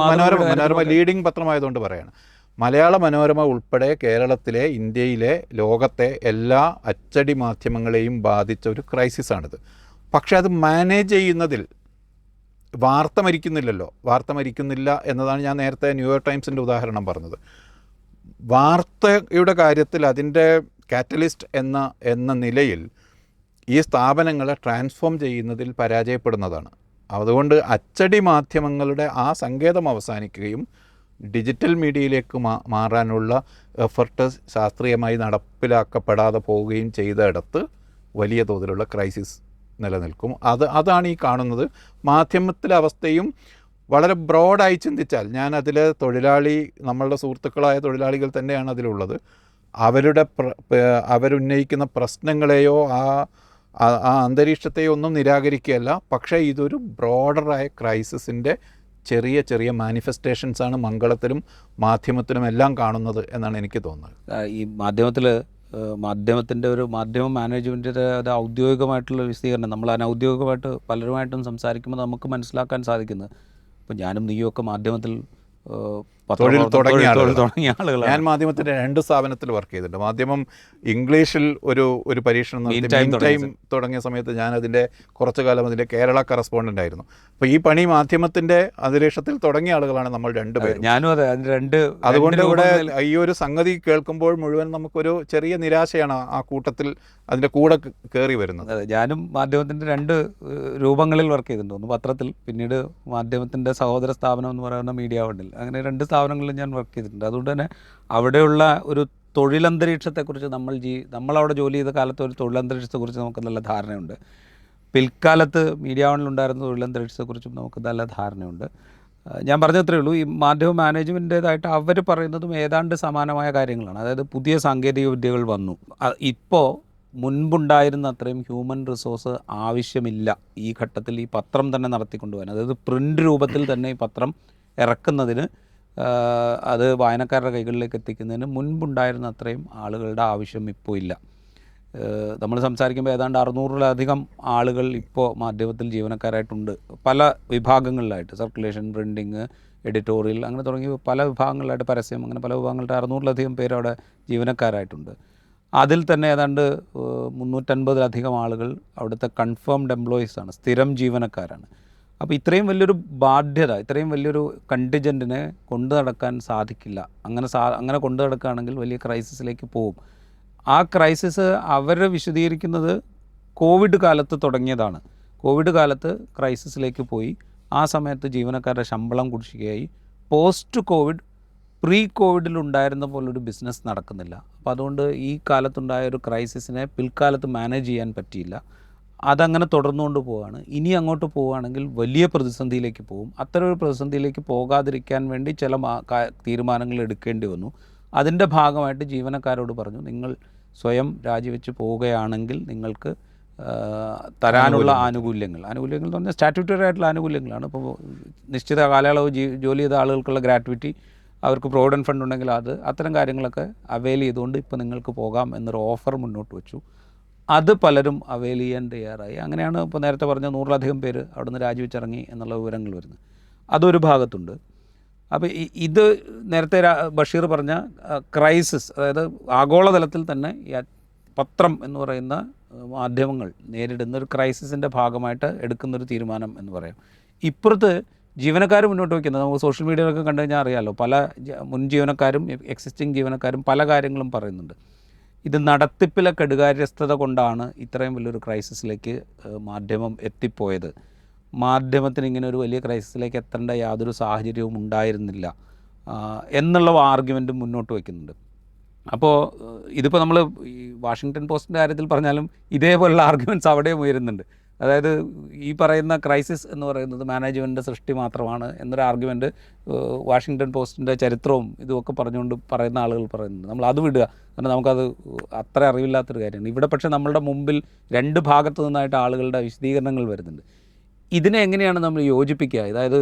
മനോരമ ലീഡിംഗ് പത്രമായതുകൊണ്ട് പറയാണ്. മലയാള മനോരമ ഉൾപ്പെടെ കേരളത്തിലെ, ഇന്ത്യയിലെ, ലോകത്തെ എല്ലാ അച്ചടി മാധ്യമങ്ങളെയും ബാധിച്ച ഒരു ക്രൈസിസാണിത്. പക്ഷേ അത് മാനേജ് ചെയ്യുന്നതിൽ വാർത്ത മരിക്കുന്നില്ല എന്നതാണ് ഞാൻ നേരത്തെ ന്യൂയോർക്ക് ടൈംസിൻ്റെ ഉദാഹരണം പറഞ്ഞത്. വാർത്തയുടെ കാര്യത്തിൽ അതിൻ്റെ കാറ്റലിസ്റ്റ് എന്ന നിലയിൽ ഈ സ്ഥാപനങ്ങളെ ട്രാൻസ്ഫോം ചെയ്യുന്നതിൽ പരാജയപ്പെടുന്നതാണ്. അതുകൊണ്ട് അച്ചടി മാധ്യമങ്ങളുടെ ആ സങ്കേതം അവസാനിക്കുകയും ഡിജിറ്റൽ മീഡിയയിലേക്ക് മാറാനുള്ള എഫർട്ട് ശാസ്ത്രീയമായി നടപ്പിലാക്കപ്പെടാതെ പോവുകയും ചെയ്തിടത്ത് വലിയ തോതിലുള്ള ക്രൈസിസ് നിലനിൽക്കും. അതാണ് ഈ കാണുന്നത്. മാധ്യമത്തിലെ അവസ്ഥയും വളരെ ബ്രോഡായി ചിന്തിച്ചാൽ, ഞാൻ അതിൽ നമ്മളുടെ സുഹൃത്തുക്കളായ തൊഴിലാളികൾ തന്നെയാണ് അതിലുള്ളത്. അവരുന്നയിക്കുന്ന പ്രശ്നങ്ങളെയോ ആ അന്തരീക്ഷത്തെയോ ഒന്നും നിരാകരിക്കുകയല്ല. പക്ഷേ ഇതൊരു ബ്രോഡറായ ക്രൈസിസിൻ്റെ ചെറിയ മാനിഫെസ്റ്റേഷൻസാണ് മംഗളത്തിലും മാധ്യമത്തിലും എല്ലാം കാണുന്നത് എന്നാണ് എനിക്ക് തോന്നുന്നത്. ഈ മാധ്യമത്തിൻ്റെ ഒരു മാധ്യമ മാനേജ്മെൻറ്റിൻ്റെ ഒരു ഔദ്യോഗികമായിട്ടുള്ള വിശദീകരണം നമ്മൾ അനൗദ്യോഗികമായിട്ട് പലരുമായിട്ടും സംസാരിക്കുമ്പോൾ നമുക്ക് മനസ്സിലാക്കാൻ സാധിക്കുന്നത്, ഇപ്പോൾ ഞാനും നീയൊക്കെ മാധ്യമത്തിൽ തൊഴിൽ തുടങ്ങിയ ആളുകളാണ്. ഞാൻ മാധ്യമത്തിൻ്റെ 2 സ്ഥാപനത്തിൽ വർക്ക് ചെയ്തിട്ടുണ്ട്. മാധ്യമം ഇംഗ്ലീഷിൽ ഒരു പരീക്ഷണം ടൈം തുടങ്ങിയ സമയത്ത് ഞാൻ അതിൻ്റെ കുറച്ചു കാലം അതിൻ്റെ കേരള കറസ്പോണ്ടൻ്റ് ആയിരുന്നു. അപ്പോൾ ഈ പണി മാധ്യമത്തിൻ്റെ അന്തരീക്ഷത്തിൽ തുടങ്ങിയ ആളുകളാണ് നമ്മൾ 2 പേരും. ഞാനും അതെ. അതുകൊണ്ട് ഇവിടെ ഈ ഒരു സംഗതി കേൾക്കുമ്പോൾ മുഴുവൻ നമുക്കൊരു ചെറിയ നിരാശയാണ് ആ കൂട്ടത്തിൽ അതിൻ്റെ കൂടെ കയറി വരുന്നത്. ഞാനും മാധ്യമത്തിൻ്റെ 2 രൂപങ്ങളിൽ വർക്ക് ചെയ്തിട്ടുണ്ട്. ഒന്ന് പത്രത്തിൽ, പിന്നീട് മാധ്യമത്തിൻ്റെ സഹോദര സ്ഥാപനം എന്ന് പറയുന്ന മീഡിയ വണ്ടിൽ. അങ്ങനെ 2 സ്ഥാപനങ്ങളിൽ ഞാൻ വർക്ക് ചെയ്തിട്ടുണ്ട്. അതുകൊണ്ട് തന്നെ അവിടെയുള്ള ഒരു തൊഴിലന്തരീക്ഷത്തെക്കുറിച്ച് നമ്മളവിടെ ജോലി ചെയ്ത കാലത്ത് ഒരു തൊഴിലന്തരീക്ഷത്തെക്കുറിച്ച് നമുക്ക് നല്ല ധാരണയുണ്ട്. പിൽക്കാലത്ത് മീഡിയ വണ്ണിലുണ്ടായിരുന്ന തൊഴിലന്തരീക്ഷത്തെക്കുറിച്ചും നമുക്ക് നല്ല ധാരണയുണ്ട്. ഞാൻ പറഞ്ഞത്രേ ഉള്ളൂ, ഈ മാധ്യമ മാനേജ്മെൻറ്റേതായിട്ട് അവർ പറയുന്നതും ഏതാണ്ട് സമാനമായ കാര്യങ്ങളാണ്. അതായത് പുതിയ സാങ്കേതിക വിദ്യകൾ വന്നു. ഇപ്പോൾ മുൻപുണ്ടായിരുന്ന അത്രയും ഹ്യൂമൻ റിസോഴ്സ് ആവശ്യമില്ല ഈ ഘട്ടത്തിൽ ഈ പത്രം തന്നെ നടത്തിക്കൊണ്ടുപോകാൻ. അതായത് പ്രിൻ്റ് രൂപത്തിൽ തന്നെ ഈ പത്രം ഇറക്കുന്നതിന്, അത് വായനക്കാരുടെ കൈകളിലേക്ക് എത്തിക്കുന്നതിന് മുൻപുണ്ടായിരുന്ന അത്രയും ആളുകളുടെ ആവശ്യം ഇപ്പോൾ ഇല്ല. നമ്മൾ സംസാരിക്കുമ്പോൾ ഏതാണ്ട് 600-ലധികം ആളുകൾ ഇപ്പോൾ മാധ്യമത്തിൽ ജീവനക്കാരായിട്ടുണ്ട്. പല വിഭാഗങ്ങളിലായിട്ട്, സർക്കുലേഷൻ, പ്രിൻറ്റിങ്, എഡിറ്റോറിയൽ, അങ്ങനെ തുടങ്ങി പല വിഭാഗങ്ങളിലായിട്ട്, പരസ്യം, അങ്ങനെ പല വിഭാഗങ്ങളുടെ 600-ലധികം പേര് അവിടെ ജീവനക്കാരായിട്ടുണ്ട്. അതിൽ തന്നെ ഏതാണ്ട് 350-ലധികം ആളുകൾ അവിടുത്തെ കൺഫേംഡ് എംപ്ലോയീസാണ്, സ്ഥിരം ജീവനക്കാരാണ്. അപ്പോൾ ഇത്രയും വലിയൊരു ബാധ്യത, ഇത്രയും വലിയൊരു കണ്ടിജൻറ്റിനെ കൊണ്ടു നടക്കാൻ സാധിക്കില്ല. അങ്ങനെ കൊണ്ടു നടക്കുകയാണെങ്കിൽ വലിയ ക്രൈസിസിലേക്ക് പോകും. ആ ക്രൈസിസ് അവർ വിശദീകരിക്കുന്നത് കോവിഡ് കാലത്ത് തുടങ്ങിയതാണ്. കോവിഡ് കാലത്ത് ക്രൈസിസിലേക്ക് പോയി. ആ സമയത്ത് ജീവനക്കാരുടെ ശമ്പളം കുടിശ്ശികയായി. പോസ്റ്റ് കോവിഡ്, പ്രീ കോവിഡിലുണ്ടായിരുന്ന പോലൊരു ബിസിനസ് നടക്കുന്നില്ല. അപ്പോൾ അതുകൊണ്ട് ഈ കാലത്തുണ്ടായ ഒരു ക്രൈസിസിനെ പിൽക്കാലത്ത് മാനേജ് ചെയ്യാൻ പറ്റിയില്ല. അതങ്ങനെ തുടർന്നുകൊണ്ട് പോവുകയാണ്. ഇനി അങ്ങോട്ട് പോവുകയാണെങ്കിൽ വലിയ പ്രതിസന്ധിയിലേക്ക് പോകും. അത്തരം ഒരു പ്രതിസന്ധിയിലേക്ക് പോകാതിരിക്കാൻ വേണ്ടി ചില തീരുമാനങ്ങൾ എടുക്കേണ്ടി വന്നു. അതിൻ്റെ ഭാഗമായിട്ട് ജീവനക്കാരോട് പറഞ്ഞു, നിങ്ങൾ സ്വയം രാജിവെച്ച് പോവുകയാണെങ്കിൽ നിങ്ങൾക്ക് തരാനുള്ള ആനുകൂല്യങ്ങൾ എന്ന് പറഞ്ഞാൽ സ്റ്റാറ്റ്യൂട്ടറി ആയിട്ടുള്ള ആനുകൂല്യങ്ങളാണ്. ഇപ്പോൾ നിശ്ചിത കാലയളവ് ജോലി ചെയ്ത ആളുകൾക്കുള്ള ഗ്രാറ്റുവിറ്റി, അവർക്ക് പ്രൊവിഡൻറ്റ് ഫണ്ട് ഉണ്ടെങ്കിൽ അത്തരം കാര്യങ്ങളൊക്കെ അവെയിൽ ചെയ്തുകൊണ്ട് ഇപ്പോൾ നിങ്ങൾക്ക് പോകാം എന്നൊരു ഓഫർ മുന്നോട്ട് വെച്ചു. അത് പലരും അവെയിൽ ചെയ്യാൻ തയ്യാറായി. അങ്ങനെയാണ് ഇപ്പോൾ നേരത്തെ പറഞ്ഞ 100-ലധികം പേര് അവിടെ നിന്ന് രാജിവെച്ചിറങ്ങി എന്നുള്ള വിവരങ്ങൾ വരുന്നത്. അതൊരു ഭാഗത്തുണ്ട്. അപ്പോൾ ഇത് നേരത്തെ ബഷീർ പറഞ്ഞ ക്രൈസിസ്, അതായത് ആഗോളതലത്തിൽ തന്നെ പത്രം എന്ന് പറയുന്ന മാധ്യമങ്ങൾ നേരിടുന്ന ഒരു ക്രൈസിസിൻ്റെ ഭാഗമായിട്ട് എടുക്കുന്നൊരു തീരുമാനം എന്ന് പറയാം. ഇപ്പുറത്ത് ജീവനക്കാർ മുന്നോട്ട് വയ്ക്കുന്നത് നമുക്ക് സോഷ്യൽ മീഡിയയിലൊക്കെ കണ്ടു കഴിഞ്ഞാൽ അറിയാമല്ലോ, പല മുൻ ജീവനക്കാരും എക്സിസ്റ്റിംഗ് ജീവനക്കാരും പല കാര്യങ്ങളും പറയുന്നുണ്ട്. ഇത് നടത്തിപ്പിലെ കെടുകാര്യസ്ഥത കൊണ്ടാണ് ഇത്രയും വലിയൊരു ക്രൈസിസിലേക്ക് മാധ്യമം എത്തിപ്പോയത്. മാധ്യമത്തിന് ഇങ്ങനെ ഒരു വലിയ ക്രൈസിസിലേക്ക് എത്തേണ്ട യാതൊരു സാഹചര്യവും ഉണ്ടായിരുന്നില്ല എന്നുള്ള ആർഗ്യുമെൻറ്റും മുന്നോട്ട് വയ്ക്കുന്നുണ്ട്. അപ്പോൾ ഇതിപ്പോൾ നമ്മൾ ഈ വാഷിങ്ടൺ പോസ്റ്റിൻ്റെ കാര്യത്തിൽ പറഞ്ഞാലും ഇതേപോലുള്ള ആർഗ്യുമെൻറ്റ്സ് അവിടെയും ഉയരുന്നുണ്ട്. അതായത് ഈ പറയുന്ന ക്രൈസിസ് എന്ന് പറയുന്നത് മാനേജ്മെൻറ്റിൻ്റെ സൃഷ്ടി മാത്രമാണ് എന്നൊരു ആർഗ്യുമെൻറ്റ് വാഷിങ്ടൺ പോസ്റ്റിൻ്റെ ചരിത്രവും ഇതുമൊക്കെ പറഞ്ഞുകൊണ്ട് പറയുന്ന ആളുകൾ പറയുന്നുണ്ട്. നമ്മൾ അത് വിടുക, കാരണം നമുക്കത് അത്ര അറിവില്ലാത്തൊരു കാര്യമാണ്. ഇവിടെ പക്ഷേ നമ്മളുടെ മുമ്പിൽ രണ്ട് ഭാഗത്തു നിന്നായിട്ട് ആളുകളുടെ വിശദീകരണങ്ങൾ വരുന്നുണ്ട്. ഇതിനെ എങ്ങനെയാണ് നമ്മൾ യോജിപ്പിക്കുക? അതായത്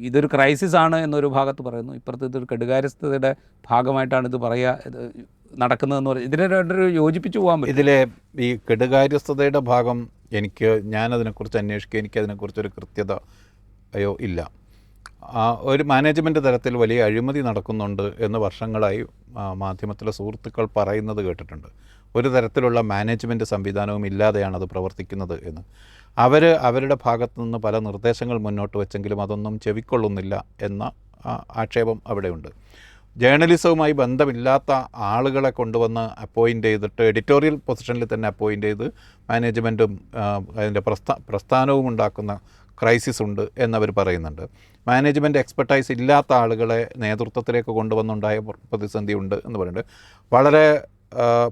ഇതൊരു ക്രൈസിസ് ആണ് എന്നൊരു ഭാഗത്ത് പറയുന്നു, ഇപ്പുറത്ത് ഇതൊരു കെടുകാര്യസ്ഥതയുടെ ഭാഗമായിട്ടാണ് ഇത് പറയുക നടക്കുന്നതെന്ന് പറയും. ഇതിനെ രണ്ടൊരു യോജിപ്പിച്ച് പോകാൻ പറ്റും. ഇതിലെ ഈ കെടുകാര്യസ്ഥതയുടെ ഭാഗം ഞാനതിനെക്കുറിച്ച് അന്വേഷിക്കുക, എനിക്കതിനെക്കുറിച്ചൊരു കൃത്യതയോ ഇല്ല. ഒരു മാനേജ്മെൻറ്റ് തലത്തിൽ വലിയ അഴിമതി നടക്കുന്നുണ്ട് എന്ന് വർഷങ്ങളായി മാധ്യമത്തിലെ സുഹൃത്തുക്കൾ പറയുന്നത് കേട്ടിട്ടുണ്ട്. ഒരു തരത്തിലുള്ള മാനേജ്മെൻറ്റ് സംവിധാനവും ഇല്ലാതെയാണ് അത് പ്രവർത്തിക്കുന്നത് എന്ന്. അവരുടെ ഭാഗത്തു നിന്ന് പല നിർദ്ദേശങ്ങൾ മുന്നോട്ട് വെച്ചെങ്കിലും അതൊന്നും ചെവിക്കൊള്ളുന്നില്ല എന്ന ആക്ഷേപം അവിടെയുണ്ട്. ജേർണലിസവുമായി ബന്ധമില്ലാത്ത ആളുകളെ കൊണ്ടുവന്ന് അപ്പോയിൻ്റ് ചെയ്തിട്ട് എഡിറ്റോറിയൽ പൊസിഷനിൽ തന്നെ അപ്പോയിൻ്റ് ചെയ്ത് മാനേജ്മെൻറ്റും അതിൻ്റെ പ്രസ്ഥാനവും ഉണ്ടാക്കുന്ന ക്രൈസിസ് ഉണ്ട് എന്നവർ പറയുന്നുണ്ട്. മാനേജ്മെൻറ്റ് എക്സ്പെർട്ടൈസ് ഇല്ലാത്ത ആളുകളെ നേതൃത്വത്തിലേക്ക് കൊണ്ടുവന്നുണ്ടായ പ്രതിസന്ധി ഉണ്ട് എന്ന് പറയുന്നുണ്ട്. വളരെ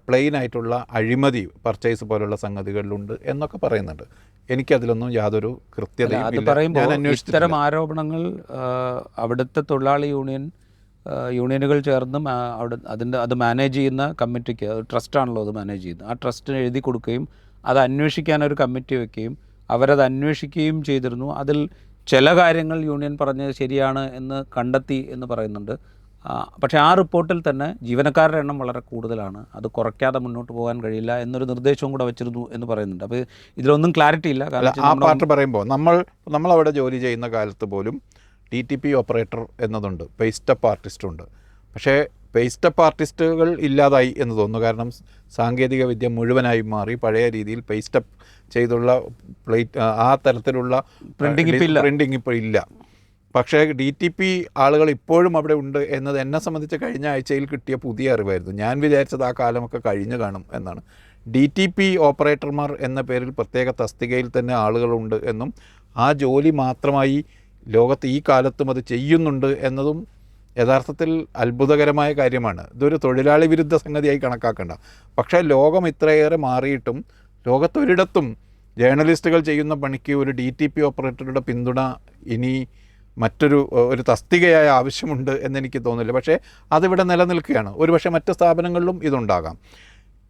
പ്ലെയിൻ ആയിട്ടുള്ള അഴിമതി പർച്ചേസ് പോലുള്ള സംഗതികളിലുണ്ട് എന്നൊക്കെ പറയുന്നുണ്ട്. എനിക്കതിലൊന്നും യാതൊരു കൃത്യതയും ഇല്ല. ഇത്തരം ആരോപണങ്ങൾ അവിടുത്തെ തൊഴിലാളി യൂണിയനുകൾ ചേർന്ന് അത് മാനേജ് ചെയ്യുന്ന കമ്മിറ്റിക്ക്, ട്രസ്റ്റാണല്ലോ അത് മാനേജ് ചെയ്യുന്നത്, ആ ട്രസ്റ്റിന് എഴുതി കൊടുക്കുകയും അത് അന്വേഷിക്കാൻ ഒരു കമ്മിറ്റി വയ്ക്കുകയും അവരത് അന്വേഷിക്കുകയും ചെയ്തിരുന്നു. അതിൽ ചില കാര്യങ്ങൾ യൂണിയൻ പറഞ്ഞത് ശരിയാണ് എന്ന് കണ്ടെത്തി എന്ന് പറയുന്നുണ്ട്. പക്ഷേ ആ റിപ്പോർട്ടിൽ തന്നെ ജീവനക്കാരുടെ എണ്ണം വളരെ കൂടുതലാണ്, അത് കുറയ്ക്കാതെ മുന്നോട്ട് പോകാൻ കഴിയില്ല എന്നൊരു നിർദ്ദേശവും കൂടെ വെച്ചിരുന്നു എന്ന് പറയുന്നുണ്ട്. അപ്പോൾ ഇതിലൊന്നും ക്ലാരിറ്റി ഇല്ല. ആ പാർട്ട് പറയുമ്പോൾ നമ്മളവിടെ ജോലി ചെയ്യുന്ന കാലത്ത് പോലും DTP ഓപ്പറേറ്റർ എന്നതുണ്ട്, പേസ്റ്റപ്പ് ആർട്ടിസ്റ്റുണ്ട്. പക്ഷേ പേസ്റ്റപ്പ് ആർട്ടിസ്റ്റുകൾ ഇല്ലാതായി എന്ന് തോന്നുന്നു. കാരണം സാങ്കേതിക വിദ്യ മുഴുവനായി മാറി. പഴയ രീതിയിൽ പേസ്റ്റപ്പ് ചെയ്തുള്ള പ്ലേറ്റ് ആ തരത്തിലുള്ള പ്രിൻറ്റിങ് ഇപ്പോൾ ഇല്ല. പക്ഷേ DTP ആളുകൾ ഇപ്പോഴും അവിടെ ഉണ്ട് എന്നത് എന്നെ സംബന്ധിച്ച് കഴിഞ്ഞ ആഴ്ചയിൽ കിട്ടിയ പുതിയ അറിവായിരുന്നു. ഞാൻ വിചാരിച്ചത് ആ കാലമൊക്കെ കഴിഞ്ഞു കാണും എന്നാണ്. DTP ഓപ്പറേറ്റർമാർ എന്ന പേരിൽ പ്രത്യേക തസ്തികയിൽ തന്നെ ആളുകളുണ്ട് എന്നും ആ ജോലി മാത്രമായി ലോകത്ത് ഈ കാലത്തും അത് ചെയ്യുന്നുണ്ട് എന്നതും യഥാർത്ഥത്തിൽ അത്ഭുതകരമായ കാര്യമാണ്. ഇതൊരു തൊഴിലാളി വിരുദ്ധ സംഗതിയായി കണക്കാക്കേണ്ട. പക്ഷേ ലോകം ഇത്രയേറെ മാറിയിട്ടും ലോകത്തൊരിടത്തും ജേർണലിസ്റ്റുകൾ ചെയ്യുന്ന പണിക്ക് ഒരു DTP ഓപ്പറേറ്ററുടെ പിന്തുണ ഇനി ഒരു തസ്തികയായ ആവശ്യമുണ്ട് എന്നെനിക്ക് തോന്നുന്നില്ല. പക്ഷേ അതിവിടെ നിലനിൽക്കുകയാണ്. ഒരുപക്ഷെ മറ്റ് സ്ഥാപനങ്ങളിലും ഇതുണ്ടാകാം.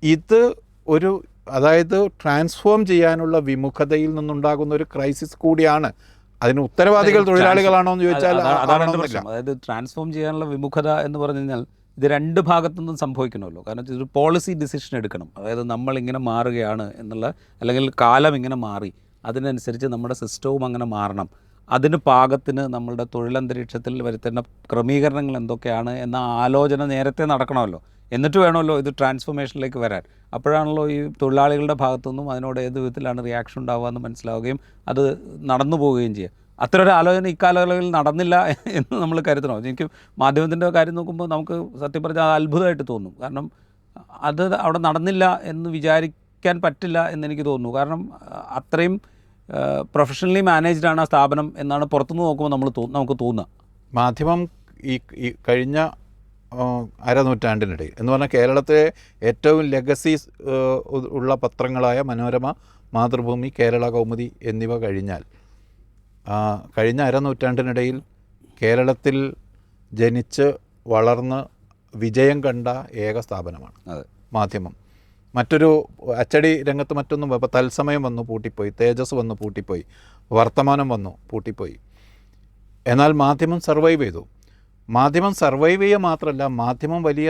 ഇത് അതായത് ട്രാൻസ്ഫോം ചെയ്യാനുള്ള വിമുഖതയിൽ നിന്നുണ്ടാകുന്ന ഒരു ക്രൈസിസ് കൂടിയാണ്. അതിന് ഉത്തരവാദികൾ തൊഴിലാളികളാണോ എന്ന് ചോദിച്ചാൽ അതായത് ട്രാൻസ്ഫോം ചെയ്യാനുള്ള വിമുഖത എന്ന് പറഞ്ഞു കഴിഞ്ഞാൽ ഇത് രണ്ട് ഭാഗത്തുനിന്നും സംഭവിക്കണമല്ലോ. കാരണം ഇതൊരു പോളിസി ഡിസിഷൻ എടുക്കണം. അതായത് നമ്മളിങ്ങനെ മാറുകയാണ് എന്നുള്ള, അല്ലെങ്കിൽ കാലം ഇങ്ങനെ മാറി, അതിനനുസരിച്ച് നമ്മുടെ സിസ്റ്റവും അങ്ങനെ മാറണം. അതിന് പാകത്തിന് നമ്മളുടെ തൊഴിലന്തരീക്ഷത്തിൽ വരുത്തേണ്ട ക്രമീകരണങ്ങൾ എന്തൊക്കെയാണ് എന്ന ആലോചന നേരത്തെ നടക്കണമല്ലോ. എന്നിട്ട് വേണമല്ലോ ഇത് ട്രാൻസ്ഫോർമേഷനിലേക്ക് വരാൻ. അപ്പോഴാണല്ലോ ഈ തൊഴിലാളികളുടെ ഭാഗത്തുനിന്നും അതിനോട് ഏത് വിധത്തിലാണ് റിയാക്ഷൻ ഉണ്ടാവുക എന്ന് മനസ്സിലാവുകയും അത് നടന്നു പോവുകയും ചെയ്യുക. അത്ര ഒരു ആലോചന ഇക്കാലയളവിൽ നടന്നില്ല എന്ന് നമ്മൾ കരുതണോ? എനിക്ക് മാധ്യമത്തിൻ്റെ കാര്യം നോക്കുമ്പോൾ നമുക്ക് സത്യം പറഞ്ഞാൽ അത് അത്ഭുതമായിട്ട് തോന്നും. കാരണം അത് അവിടെ നടന്നില്ല എന്ന് വിചാരിക്കാൻ പറ്റില്ല എന്നെനിക്ക് തോന്നുന്നു. കാരണം അത്രയും പ്രൊഫഷണലി മാനേജ്ഡാണ് ആ സ്ഥാപനം എന്നാണ് പുറത്തുനിന്ന് നോക്കുമ്പോൾ നമുക്ക് തോന്നുക. മാധ്യമം ഈ കഴിഞ്ഞ അരനൂറ്റാണ്ടിനിടയിൽ എന്ന് പറഞ്ഞാൽ കേരളത്തിലെ ഏറ്റവും ലെഗസി ഉള്ള പത്രങ്ങളായ മനോരമ, മാതൃഭൂമി, കേരള കൗമുദി എന്നിവ കഴിഞ്ഞാൽ കഴിഞ്ഞ അരനൂറ്റാണ്ടിനിടയിൽ കേരളത്തിൽ ജനിച്ച് വളർന്ന് വിജയം കണ്ട ഏക സ്ഥാപനമാണ് മാധ്യമം. മറ്റൊരു അച്ചടി രംഗത്ത് മറ്റൊന്നും ഇപ്പോൾ തത്സമയം വന്നു പൂട്ടിപ്പോയി, തേജസ് വന്നു പൂട്ടിപ്പോയി, വർത്തമാനം വന്നു പൂട്ടിപ്പോയി. എന്നാൽ മാധ്യമം സർവൈവ് ചെയ്തു. മാധ്യമം സർവൈവ് ചെയ്യുക മാത്രമല്ല, മാധ്യമം വലിയ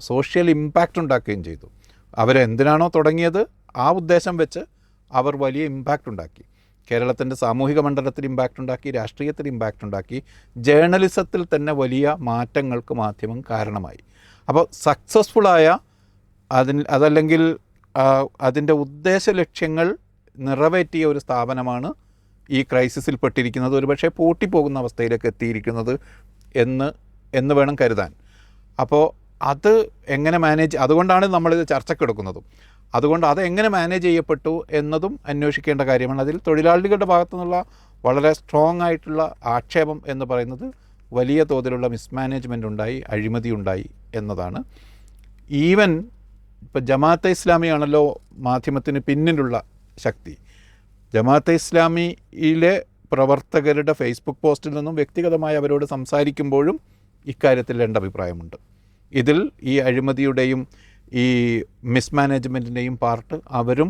സോഷ്യൽ ഇമ്പാക്റ്റ് ഉണ്ടാക്കുകയും ചെയ്തു. അവരെന്തിനാണോ തുടങ്ങിയത് ആ ഉദ്ദേശം വെച്ച് അവർ വലിയ ഇമ്പാക്റ്റ് ഉണ്ടാക്കി. കേരളത്തിൻ്റെ സാമൂഹിക മണ്ഡലത്തിൽ ഇമ്പാക്റ്റ് ഉണ്ടാക്കി, രാഷ്ട്രീയത്തിൽ ഇമ്പാക്റ്റ് ഉണ്ടാക്കി, ജേർണലിസത്തിൽ തന്നെ വലിയ മാറ്റങ്ങൾക്ക് മാധ്യമം കാരണമായി. അപ്പോൾ സക്സസ്ഫുള്ളായ അതല്ലെങ്കിൽ അതിൻ്റെ ഉദ്ദേശ ലക്ഷ്യങ്ങൾ നിറവേറ്റിയ ഒരു സ്ഥാപനമാണ് ഈ ക്രൈസിസിൽ പെട്ടിരിക്കുന്നത്, ഒരുപക്ഷെ പൂട്ടിപ്പോകുന്ന അവസ്ഥയിലേക്ക് എത്തിയിരിക്കുന്നത് എന്ന് വേണം കരുതാൻ. അപ്പോൾ അത് എങ്ങനെ അതുകൊണ്ടാണ് നമ്മളിത് ചർച്ചക്കെടുക്കുന്നതും. അതുകൊണ്ട് അത് എങ്ങനെ മാനേജ് ചെയ്യപ്പെട്ടു എന്നതും അന്വേഷിക്കേണ്ട കാര്യമാണ്. അതിൽ തൊഴിലാളികളുടെ ഭാഗത്തു നിന്നുള്ള വളരെ സ്ട്രോങ് ആയിട്ടുള്ള ആക്ഷേപം എന്ന് പറയുന്നത് വലിയ തോതിലുള്ള മിസ്മാനേജ്മെൻ്റ് ഉണ്ടായി, അഴിമതി ഉണ്ടായി എന്നതാണ്. ഈവൻ ഇപ്പോൾ ജമാഅത്തെ ഇസ്ലാമിയാണല്ലോ മാധ്യമത്തിന് പിന്നിലുള്ള ശക്തി. ജമാഅത്തെ ഇസ്ലാമിയിലെ പ്രവർത്തകരുടെ ഫേസ്ബുക്ക് പോസ്റ്റിൽ നിന്നും വ്യക്തിഗതമായി അവരോട് സംസാരിക്കുമ്പോഴും ഇക്കാര്യത്തിൽ രണ്ട് അഭിപ്രായമുണ്ട്. ഇതിൽ ഈ അഴിമതിയുടെയും ഈ മിസ്മാനേജ്മെൻറ്റിൻ്റെയും പാർട്ട് അവരും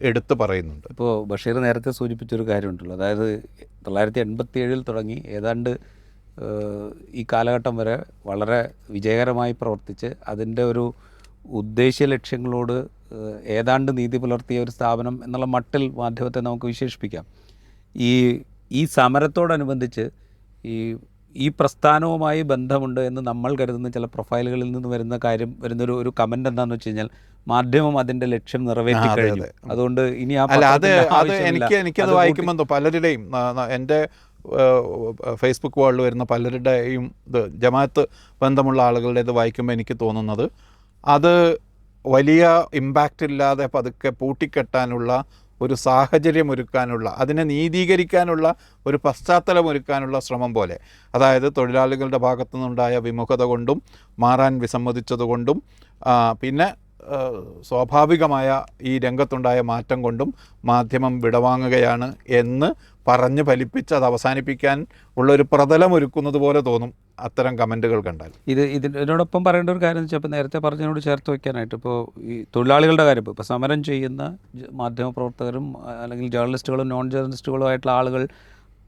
എടുത്തു പറയുന്നുണ്ട്. ഇപ്പോൾ ബഷീർ നേരത്തെ സൂചിപ്പിച്ചൊരു കാര്യമുണ്ടല്ലോ, അതായത് 1987 തുടങ്ങി ഏതാണ്ട് ഈ കാലഘട്ടം വരെ വളരെ വിജയകരമായി പ്രവർത്തിച്ച് അതിൻ്റെ ഒരു ഉദ്ദേശ്യ ലക്ഷ്യങ്ങളോട് ഏതാണ്ട് നീതി പുലർത്തിയ ഒരു സ്ഥാപനം എന്നുള്ള മട്ടിൽ മാധ്യമത്തെ നമുക്ക് വിശേഷിപ്പിക്കാം. ഈ സമരത്തോടനുബന്ധിച്ച് ഈ പ്രസ്ഥാനവുമായി ബന്ധമുണ്ട് എന്ന് നമ്മൾ കരുതുന്ന ചില പ്രൊഫൈലുകളിൽ നിന്ന് വരുന്നൊരു കമൻ്റ് എന്താണെന്ന് വെച്ച് കഴിഞ്ഞാൽ, മാധ്യമം അതിൻ്റെ ലക്ഷ്യം നിറവേറ്റി കഴിഞ്ഞു, അതുകൊണ്ട് ഇനി എനിക്കത് വായിക്കുമ്പോൾ പലരുടെയും എൻ്റെ ഫേസ്ബുക്ക് വാളിൽ വരുന്ന പലരുടെയും ജമാഅത്ത് ബന്ധമുള്ള ആളുകളുടേത് വായിക്കുമ്പോൾ എനിക്ക് തോന്നുന്നത് അത് വലിയ ഇമ്പാക്റ്റ് ഇല്ലാതെ പതുക്കെ പൂട്ടിക്കെട്ടാനുള്ള ഒരു സാഹചര്യം ഒരുക്കാനുള്ള, അതിനെ നീതീകരിക്കാനുള്ള ഒരു പശ്ചാത്തലമൊരുക്കാനുള്ള ശ്രമം പോലെ. അതായത് തൊഴിലാളികളുടെ ഭാഗത്തു നിന്നുണ്ടായ വിമുഖത കൊണ്ടും മാറാൻ വിസമ്മതിച്ചതുകൊണ്ടും പിന്നെ സ്വാഭാവികമായ ഈ രംഗത്തുണ്ടായ മാറ്റം കൊണ്ടും മാധ്യമം വിടവാങ്ങുകയാണ് എന്ന് പറഞ്ഞ് ഫലിപ്പിച്ച് അത് അവസാനിപ്പിക്കാൻ ഉള്ളൊരു പ്രതലമൊരുക്കുന്നത് പോലെ തോന്നും അത്തരം കമൻറ്റുകൾ കണ്ടാൽ. ഇതിനോടൊപ്പം പറയേണ്ട ഒരു കാര്യം എന്ന് വെച്ചാൽ, ഇപ്പോൾ നേരത്തെ പറഞ്ഞതിനോട് ചേർത്ത് വയ്ക്കാനായിട്ട്, ഇപ്പോൾ ഈ തൊഴിലാളികളുടെ കാര്യം, ഇപ്പോൾ സമരം ചെയ്യുന്ന മാധ്യമപ്രവർത്തകരും അല്ലെങ്കിൽ ജേർണലിസ്റ്റുകളും നോൺ ജേർണലിസ്റ്റുകളും ആയിട്ടുള്ള ആളുകൾ,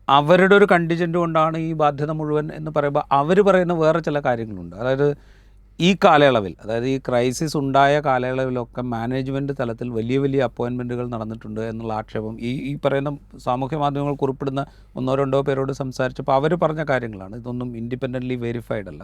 അവരുടെ ഒരു കണ്ടിജൻ്റ് കൊണ്ടാണ് ഈ ബാധ്യത മുഴുവൻ എന്ന് പറയുമ്പോൾ അവർ പറയുന്ന വേറെ ചില കാര്യങ്ങളുണ്ട്. അതായത് ഈ കാലയളവിൽ, അതായത് ഈ ക്രൈസിസ് ഉണ്ടായ കാലയളവിലൊക്കെ മാനേജ്മെൻറ്റ് തലത്തിൽ വലിയ വലിയ അപ്പോയിൻമെൻറ്റുകൾ നടന്നിട്ടുണ്ട് എന്നുള്ള ആക്ഷേപം ഈ പറയുന്ന സാമൂഹ്യ മാധ്യമങ്ങൾ കുറിപ്പിടുന്ന 1-2 പേരോട് സംസാരിച്ചപ്പോൾ അവർ പറഞ്ഞ കാര്യങ്ങളാണ്. ഇതൊന്നും ഇൻഡിപെൻഡൻ്റ്ലി വെരിഫൈഡ് അല്ല.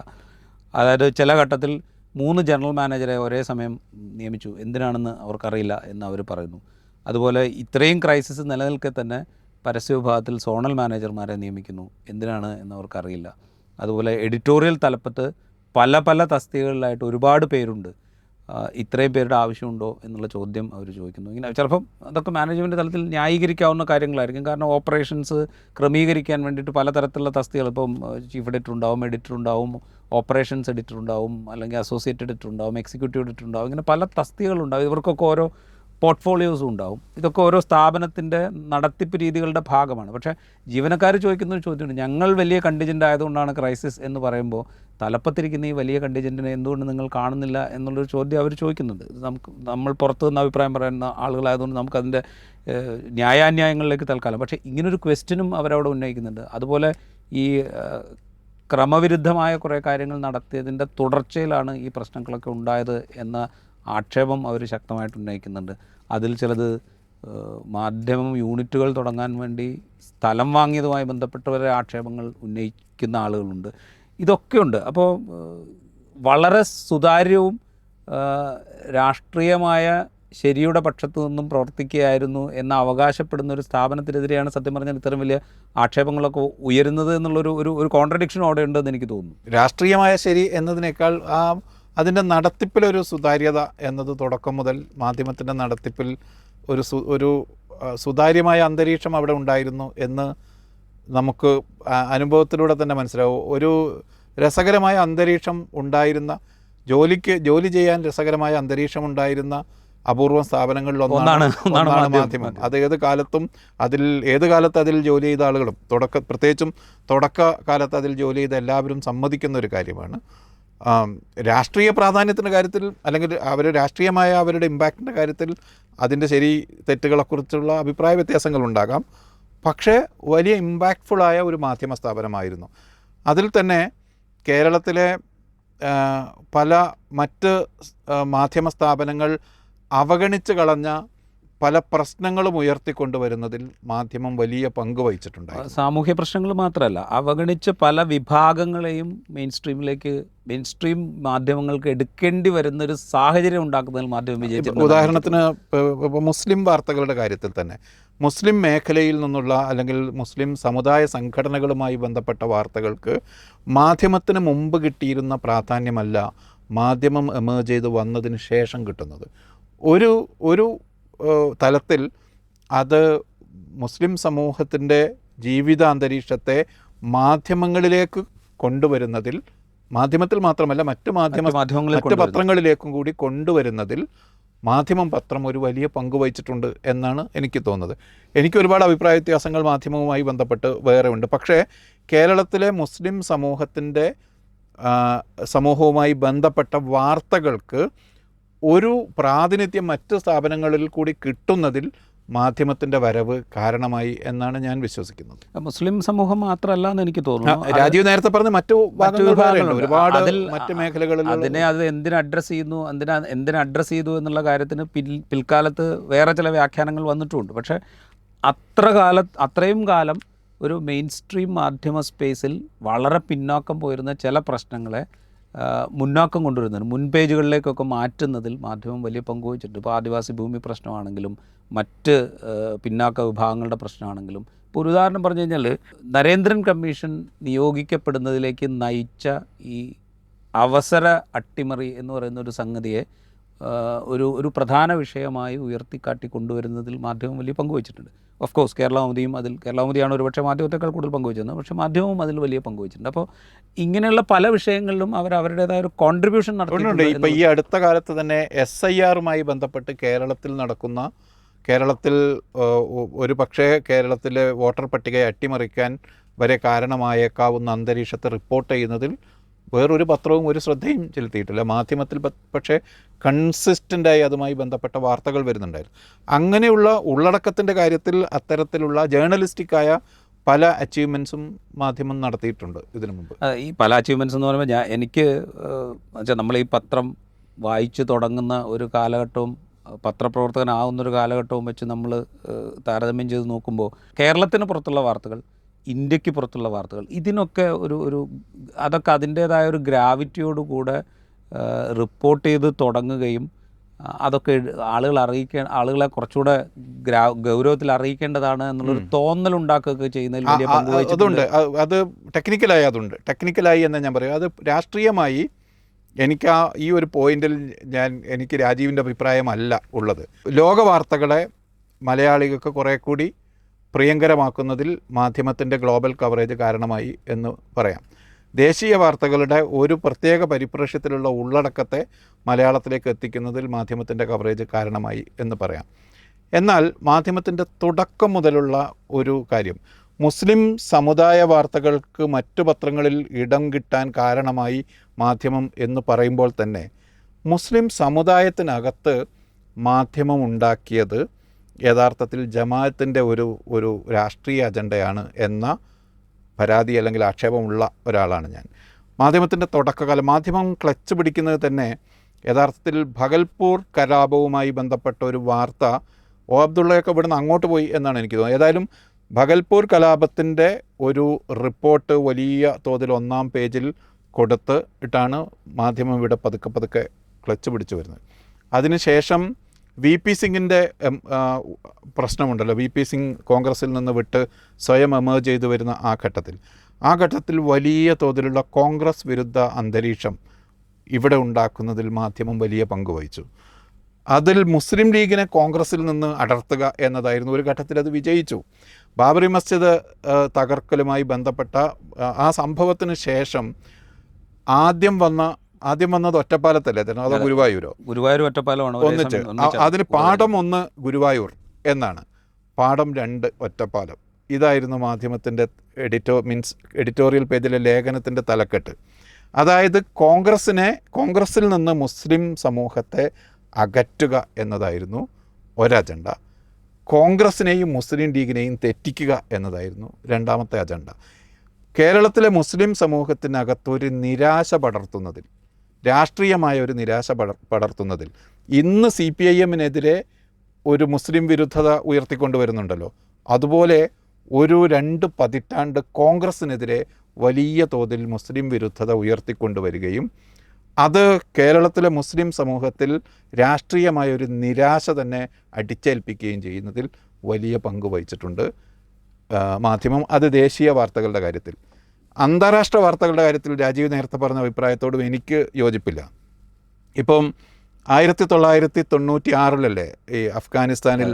അതായത് ചില ഘട്ടത്തിൽ 3 ജനറൽ മാനേജറെ ഒരേ സമയം നിയമിച്ചു, എന്തിനാണെന്ന് അവർക്കറിയില്ല എന്ന് അവർ പറയുന്നു. അതുപോലെ ഇത്രയും ക്രൈസിസ് നിലനിൽക്കെ തന്നെ പരസ്യ വിഭാഗത്തിൽ സോണൽ മാനേജർമാരെ നിയമിക്കുന്നു, എന്തിനാണ് എന്ന് അവർക്കറിയില്ല. അതുപോലെ എഡിറ്റോറിയൽ തലപ്പത്ത് പല തസ്തികകളിലായിട്ട് ഒരുപാട് പേരുണ്ട്, ഇത്രയും പേരുടെ ആവശ്യമുണ്ടോ എന്നുള്ള ചോദ്യം അവർ ചോദിക്കുന്നു. ഇങ്ങനെ ചിലപ്പം അതൊക്കെ മാനേജ്മെൻറ്റ് തലത്തിൽ ന്യായീകരിക്കാവുന്ന കാര്യങ്ങളായിരിക്കും. കാരണം ഓപ്പറേഷൻസ് ക്രമീകരിക്കാൻ വേണ്ടിയിട്ട് പലതരത്തിലുള്ള തസ്തികൾ, ഇപ്പം ചീഫ് എഡിറ്റർ ഉണ്ടാവും, എഡിറ്റർ ഉണ്ടാവും, ഓപ്പറേഷൻസ് എഡിറ്റർ ഉണ്ടാവും, അല്ലെങ്കിൽ അസോസിയേറ്റ് എഡിറ്റർ ഉണ്ടാവും, എക്സിക്യൂട്ടീവ് എഡിറ്റർ ഉണ്ടാവും, ഇങ്ങനെ പല തസ്തികകളുണ്ടാവും. ഇവർക്കൊക്കെ ഓരോ പോർട്ട്ഫോളിയോസും ഉണ്ടാവും. ഇതൊക്കെ ഓരോ സ്ഥാപനത്തിൻ്റെ നടത്തിപ്പ് രീതികളുടെ ഭാഗമാണ്. പക്ഷേ ജീവനക്കാർ ചോദിക്കുന്ന ഒരു ചോദ്യമുണ്ട്, ഞങ്ങൾ വലിയ കണ്ടിജൻ്റ് ആയതുകൊണ്ടാണ് ക്രൈസിസ് എന്ന് പറയുമ്പോൾ തലപ്പത്തിരിക്കുന്ന ഈ വലിയ കണ്ടിജൻറ്റിനെ എന്തുകൊണ്ട് നിങ്ങൾ കാണുന്നില്ല എന്നുള്ളൊരു ചോദ്യം അവർ ചോദിക്കുന്നുണ്ട്. നമ്മൾ പുറത്തു നിന്ന് അഭിപ്രായം പറയുന്ന ആളുകളായതുകൊണ്ട് നമുക്കതിൻ്റെ ന്യായാന്യായങ്ങളിലേക്ക് തൽക്കാലം, പക്ഷേ ഇങ്ങനൊരു ക്വസ്റ്റ്യനും അവരവിടെ ഉന്നയിക്കുന്നുണ്ട്. അതുപോലെ ഈ ക്രമവിരുദ്ധമായ കുറേ കാര്യങ്ങൾ നടത്തിയതിൻ്റെ തുടർച്ചയിലാണ് ഈ പ്രശ്നങ്ങളൊക്കെ ഉണ്ടായത് എന്ന ആക്ഷേപം അവർ ശക്തമായിട്ട് ഉന്നയിക്കുന്നുണ്ട്. അതിൽ ചിലത് മാധ്യമം യൂണിറ്റുകൾ തുടങ്ങാൻ വേണ്ടി സ്ഥലം വാങ്ങിയതുമായി ബന്ധപ്പെട്ടവരെ ആക്ഷേപങ്ങൾ ഉന്നയിക്കുന്ന ആളുകളുണ്ട്. ഇതൊക്കെയുണ്ട്. അപ്പോൾ വളരെ സുതാര്യവും രാഷ്ട്രീയമായ ശരിയുടെ പക്ഷത്തു നിന്നും പ്രവർത്തിക്കുകയായിരുന്നു എന്ന് അവകാശപ്പെടുന്ന ഒരു സ്ഥാപനത്തിനെതിരെയാണ് സത്യം പറഞ്ഞാൽ ഇത്തരം വലിയ ആക്ഷേപങ്ങളൊക്കെ ഉയരുന്നത് എന്നുള്ളൊരു കോൺട്രഡിക്ഷൻ അവിടെ ഉണ്ടെന്ന് എനിക്ക് തോന്നുന്നു. രാഷ്ട്രീയമായ ശരി എന്നതിനേക്കാൾ അതിൻ്റെ നടത്തിപ്പിലൊരു സുതാര്യത എന്നത് തുടക്കം മുതൽ മാധ്യമത്തിൻ്റെ നടത്തിപ്പിൽ ഒരു സുതാര്യമായ അന്തരീക്ഷം അവിടെ ഉണ്ടായിരുന്നു എന്ന് നമുക്ക് അനുഭവത്തിലൂടെ തന്നെ മനസ്സിലാവും. ഒരു രസകരമായ അന്തരീക്ഷം ഉണ്ടായിരുന്ന, ജോലി ചെയ്യാൻ രസകരമായ അന്തരീക്ഷം ഉണ്ടായിരുന്ന അപൂർവം സ്ഥാപനങ്ങളിലൊന്നാണ് മാധ്യമം. അത് ഏത് കാലത്ത് അതിൽ ജോലി ചെയ്ത ആളുകളും പ്രത്യേകിച്ചും തുടക്കകാലത്ത് അതിൽ ജോലി ചെയ്ത എല്ലാവരും സമ്മതിക്കുന്ന ഒരു കാര്യമാണ്. രാഷ്ട്രീയ പ്രാധാന്യത്തിൻ്റെ കാര്യത്തിൽ അല്ലെങ്കിൽ രാഷ്ട്രീയമായ അവരുടെ ഇമ്പാക്റ്റിൻ്റെ കാര്യത്തിൽ അതിൻ്റെ ശരി തെറ്റുകളെക്കുറിച്ചുള്ള അഭിപ്രായ വ്യത്യാസങ്ങളുണ്ടാകാം. പക്ഷേ വലിയ ഇമ്പാക്റ്റ്ഫുള്ളായ ഒരു മാധ്യമ സ്ഥാപനമായിരുന്നു. അതിൽ തന്നെ കേരളത്തിലെ പല മറ്റ് മാധ്യമ സ്ഥാപനങ്ങൾ അവഗണിച്ച് കളഞ്ഞ പല പ്രശ്നങ്ങളും ഉയർത്തിക്കൊണ്ടുവരുന്നതിൽ മാധ്യമം വലിയ പങ്ക് വഹിച്ചിട്ടുണ്ടായിരുന്നു. സാമൂഹ്യ പ്രശ്നങ്ങൾ മാത്രമല്ല, അവഗണിച്ച് പല വിഭാഗങ്ങളെയും മെയിൻ സ്ട്രീം മാധ്യമങ്ങൾക്ക് എടുക്കേണ്ടി വരുന്നൊരു സാഹചര്യം ഉണ്ടാക്കുന്നതിൽ മാധ്യമം വിജയിച്ചിട്ടുണ്ട്. ഉദാഹരണത്തിന് ഇപ്പോൾ മുസ്ലിം വാർത്തകളുടെ കാര്യത്തിൽ തന്നെ മുസ്ലിം മേഖലയിൽ നിന്നുള്ള അല്ലെങ്കിൽ മുസ്ലിം സമുദായ സംഘടനകളുമായി ബന്ധപ്പെട്ട വാർത്തകൾക്ക് മാധ്യമത്തിന് മുമ്പ് കിട്ടിയിരുന്ന പ്രാധാന്യമല്ല മാധ്യമം എമേർജ് ചെയ്ത് വന്നതിന് ശേഷം കിട്ടുന്നത്. ഒരു തലത്തിൽ അത് മുസ്ലിം സമൂഹത്തിൻ്റെ ജീവിതാന്തരീക്ഷത്തെ മാധ്യമങ്ങളിലേക്ക് കൊണ്ടുവരുന്നതിൽ, മാധ്യമത്തിൽ മാത്രമല്ല മറ്റ് പത്രങ്ങളിലേക്കും കൂടി കൊണ്ടുവരുന്നതിൽ പത്രം ഒരു വലിയ പങ്ക് വഹിച്ചിട്ടുണ്ട് എന്നാണ് എനിക്ക് തോന്നുന്നത്. എനിക്ക് ഒരുപാട് അഭിപ്രായ വ്യത്യാസങ്ങൾ മാധ്യമവുമായി ബന്ധപ്പെട്ട് വേറെ ഉണ്ട്. പക്ഷേ കേരളത്തിലെ മുസ്ലിം സമൂഹവുമായി ബന്ധപ്പെട്ട വാർത്തകൾക്ക് ഒരു പ്രാതിനിധ്യം മറ്റ് സ്ഥാപനങ്ങളിൽ കൂടി കിട്ടുന്നതിൽ മാധ്യമത്തിൻ്റെ വരവ് കാരണമായി എന്നാണ് ഞാൻ വിശ്വസിക്കുന്നത്. മുസ്ലിം സമൂഹം മാത്രമല്ല എന്ന് എനിക്ക് തോന്നുന്നു. രാജീവ് നേരത്തെ പറഞ്ഞ മറ്റു ഒരുപാട് മറ്റ് മേഖലകളിൽ അത് എന്തിനു അഡ്രസ്സ് ചെയ്തു എന്നുള്ള കാര്യത്തിന് പിൽക്കാലത്ത് വേറെ ചില വ്യാഖ്യാനങ്ങൾ വന്നിട്ടുമുണ്ട്. പക്ഷേ അത്രയും കാലം ഒരു മെയിൻ സ്ട്രീം മാധ്യമ സ്പേസിൽ വളരെ പിന്നോക്കം പോയിരുന്ന ചില പ്രശ്നങ്ങളെ മുന്നോക്കം കൊണ്ടുവരുന്നതിന് മുൻപേജുകളിലേക്കൊക്കെ മാറ്റുന്നതിൽ മാധ്യമം വലിയ പങ്ക് വഹിച്ചിട്ടുണ്ട്. ഇപ്പോൾ ആദിവാസി ഭൂമി പ്രശ്നമാണെങ്കിലും മറ്റ് പിന്നാക്ക വിഭാഗങ്ങളുടെ പ്രശ്നമാണെങ്കിലും. ഇപ്പോൾ ഒരു ഉദാഹരണം പറഞ്ഞു കഴിഞ്ഞാൽ, നരേന്ദ്രൻ കമ്മീഷൻ നിയോഗിക്കപ്പെടുന്നതിലേക്ക് നയിച്ച ഈ അവസര അട്ടിമറി എന്ന് പറയുന്ന ഒരു സംഗതിയെ ഒരു പ്രധാന വിഷയമായി ഉയർത്തിക്കാട്ടി കൊണ്ടുവരുന്നതിൽ മാധ്യമം വലിയ പങ്ക് വഹിച്ചിട്ടുണ്ട്. ഓഫ് കോഴ്സ് കേരളാമതിയാണ് ഒരുപക്ഷെ മാധ്യമത്തെക്കാൾ കൂടുതൽ പങ്കുവച്ചിരുന്നത്, പക്ഷേ മാധ്യമവും അതിൽ വലിയ പങ്കുവച്ചിട്ടുണ്ട്. അപ്പോൾ ഇങ്ങനെയുള്ള പല വിഷയങ്ങളിലും അവരുടേതായ ഒരു കോൺട്രിബ്യൂഷൻ നടത്തുന്നുണ്ട്. ഇപ്പോൾ ഈ അടുത്ത കാലത്ത് തന്നെ SIRമായി ബന്ധപ്പെട്ട് കേരളത്തിൽ ഒരു പക്ഷേ കേരളത്തിലെ വോട്ടർ പട്ടികയെ അട്ടിമറിക്കാൻ വരെ കാരണമായേക്കാവുന്ന അന്തരീക്ഷത്തെ റിപ്പോർട്ട് ചെയ്യുന്നതിൽ വേറൊരു പത്രവും ഒരു ശ്രദ്ധയും ചെലുത്തിയിട്ടില്ല. മാധ്യമത്തിൽ പക്ഷേ കൺസിസ്റ്റൻ്റായി അതുമായി ബന്ധപ്പെട്ട വാർത്തകൾ വരുന്നുണ്ടായിരുന്നു. അങ്ങനെയുള്ള ഉള്ളടക്കത്തിൻ്റെ കാര്യത്തിൽ അത്തരത്തിലുള്ള ജേർണലിസ്റ്റിക്കായ പല അച്ചീവ്മെൻറ്റ്സും മാധ്യമം നടത്തിയിട്ടുണ്ട് ഇതിനു മുമ്പ്. ഈ പല അച്ചീവ്മെൻറ്റ്സ് എന്ന് പറയുമ്പോൾ എനിക്ക് നമ്മൾ ഈ പത്രം വായിച്ചു തുടങ്ങുന്ന ഒരു കാലഘട്ടവും പത്രപ്രവർത്തകനാവുന്നൊരു കാലഘട്ടവും വെച്ച് നമ്മൾ താരതമ്യം ചെയ്ത് നോക്കുമ്പോൾ കേരളത്തിന് പുറത്തുള്ള വാർത്തകൾ, ഇന്ത്യക്ക് പുറത്തുള്ള വാർത്തകൾ, ഇതിനൊക്കെ അതൊക്കെ അതിൻ്റേതായ ഒരു ഗ്രാവിറ്റിയോടുകൂടെ റിപ്പോർട്ട് ചെയ്ത് തുടങ്ങുകയും അതൊക്കെ ആളുകളെ കുറച്ചുകൂടെ ഗൗരവത്തിൽ അറിയിക്കേണ്ടതാണ് എന്നുള്ളൊരു തോന്നലുണ്ടാക്കുകയൊക്കെ ചെയ്യുന്നതിൽ വലിയ പങ്ക് വഹിച്ചിട്ടുണ്ട്. അത് ടെക്നിക്കലായി എന്ന് ഞാൻ പറയും. അത് രാഷ്ട്രീയമായി എനിക്ക് ഈ ഒരു പോയിന്റിൽ എനിക്ക് രാജീവിൻ്റെ അഭിപ്രായമല്ല ഉള്ളത്. ലോക വാർത്തകളെ മലയാളികൾക്ക് കുറേ കൂടി പ്രിയങ്കരമാക്കുന്നതിൽ മാധ്യമത്തിൻ്റെ ഗ്ലോബൽ കവറേജ് കാരണമായി എന്ന് പറയാം. ദേശീയ വാർത്തകളുടെ ഒരു പ്രത്യേക പരിപ്രേക്ഷ്യത്തിലുള്ള ഉള്ളടക്കത്തെ മലയാളത്തിലേക്ക് എത്തിക്കുന്നതിൽ മാധ്യമത്തിൻ്റെ കവറേജ് കാരണമായി എന്ന് പറയാം. എന്നാൽ മാധ്യമത്തിൻ്റെ തുടക്കം മുതലുള്ള ഒരു കാര്യം, മുസ്ലിം സമുദായ വാർത്തകൾക്ക് മറ്റു പത്രങ്ങളിൽ ഇടം കിട്ടാൻ കാരണമായി മാധ്യമം എന്ന് പറയുമ്പോൾ തന്നെ മുസ്ലിം സമുദായത്തിനകത്ത് മാധ്യമം ഉണ്ടാക്കിയത് യഥാർത്ഥത്തിൽ ജമാഅത്തിൻ്റെ ഒരു രാഷ്ട്രീയ അജണ്ടയാണ് എന്ന പരാതി അല്ലെങ്കിൽ ആക്ഷേപമുള്ള ഒരാളാണ് ഞാൻ. മാധ്യമത്തിൻ്റെ തുടക്കകാലം മാധ്യമം ക്ലച്ച് പിടിക്കുന്നത് തന്നെ യഥാർത്ഥത്തിൽ ഭഗൽപൂർ കലാപവുമായി ബന്ധപ്പെട്ട ഒരു വാർത്ത അബ്ദുള്ളയൊക്കെ ഇവിടുന്ന് അങ്ങോട്ട് പോയി എന്നാണ് എനിക്ക് തോന്നുന്നത്. ഏതായാലും ഭഗൽപൂർ കലാപത്തിൻ്റെ ഒരു റിപ്പോർട്ട് വലിയ തോതിൽ 1-ാം പേജിൽ കൊടുത്തിട്ടാണ് മാധ്യമം ഇവിടെ പതുക്കെ ക്ലച്ച് പിടിച്ചു വരുന്നത്. അതിനുശേഷം VP സിംഗിൻ്റെ പ്രശ്നമുണ്ടല്ലോ, VP സിംഗ് കോൺഗ്രസിൽ നിന്ന് വിട്ട് സ്വയം എമേർജ് ചെയ്തു വരുന്ന ആ ഘട്ടത്തിൽ വലിയ തോതിലുള്ള കോൺഗ്രസ് വിരുദ്ധ അന്തരീക്ഷം ഇവിടെ ഉണ്ടാക്കുന്നതിൽ മാധ്യമം വലിയ പങ്ക് വഹിച്ചു. അതിൽ മുസ്ലിം ലീഗിനെ കോൺഗ്രസിൽ നിന്ന് അടർത്തുക എന്നതായിരുന്നു. ഒരു ഘട്ടത്തിൽ അത് വിജയിച്ചു. ബാബറി മസ്ജിദ് തകർക്കലുമായി ബന്ധപ്പെട്ട ആ സംഭവത്തിന് ശേഷം ആദ്യം വന്നത് ഒറ്റപ്പാലത്തല്ലേ, അതോ ഗുരുവായൂർ ഒറ്റപ്പാലമാണ് ഒന്നിച്ച്. അതിന് പാഠം 1 ഗുരുവായൂർ എന്നാണ്, പാഠം 2 ഒറ്റപ്പാലം. ഇതായിരുന്നു മാധ്യമത്തിൻ്റെ എഡിറ്റോറിയൽ പേജിലെ ലേഖനത്തിൻ്റെ തലക്കെട്ട്. അതായത് കോൺഗ്രസിൽ നിന്ന് മുസ്ലിം സമൂഹത്തെ അകറ്റുക എന്നതായിരുന്നു ഒരജണ്ട. കോൺഗ്രസിനെയും മുസ്ലിം ലീഗിനെയും തെറ്റിക്കുക എന്നതായിരുന്നു രണ്ടാമത്തെ അജണ്ട. കേരളത്തിലെ മുസ്ലിം സമൂഹത്തിനകത്തൊരു നിരാശ പടർത്തുന്നതിൽ, രാഷ്ട്രീയമായ ഒരു നിരാശ പടർത്തുന്നതിൽ ഇന്ന് CPIMനെതിരെ ഒരു മുസ്ലിം വിരുദ്ധത ഉയർത്തിക്കൊണ്ടുവരുന്നുണ്ടല്ലോ, അതുപോലെ ഒരു 2 പതിറ്റാണ്ട് കോൺഗ്രസ്സിനെതിരെ വലിയ തോതിൽ മുസ്ലിം വിരുദ്ധത ഉയർത്തിക്കൊണ്ടുവരികയും അത് കേരളത്തിലെ മുസ്ലിം സമൂഹത്തിൽ രാഷ്ട്രീയമായ ഒരു നിരാശ തന്നെ അടിച്ചേൽപ്പിക്കുകയും ചെയ്യുന്നതിൽ വലിയ പങ്ക് വഹിച്ചിട്ടുണ്ട് മാധ്യമം. അത് ദേശീയ വാർത്തകളുടെ കാര്യത്തിൽ. അന്താരാഷ്ട്ര വാർത്തകളുടെ കാര്യത്തിൽ രാജീവ് നേരത്തെ പറഞ്ഞ അഭിപ്രായത്തോടും എനിക്ക് യോജിപ്പില്ല. ഇപ്പം 1996 ഈ അഫ്ഗാനിസ്ഥാനിൽ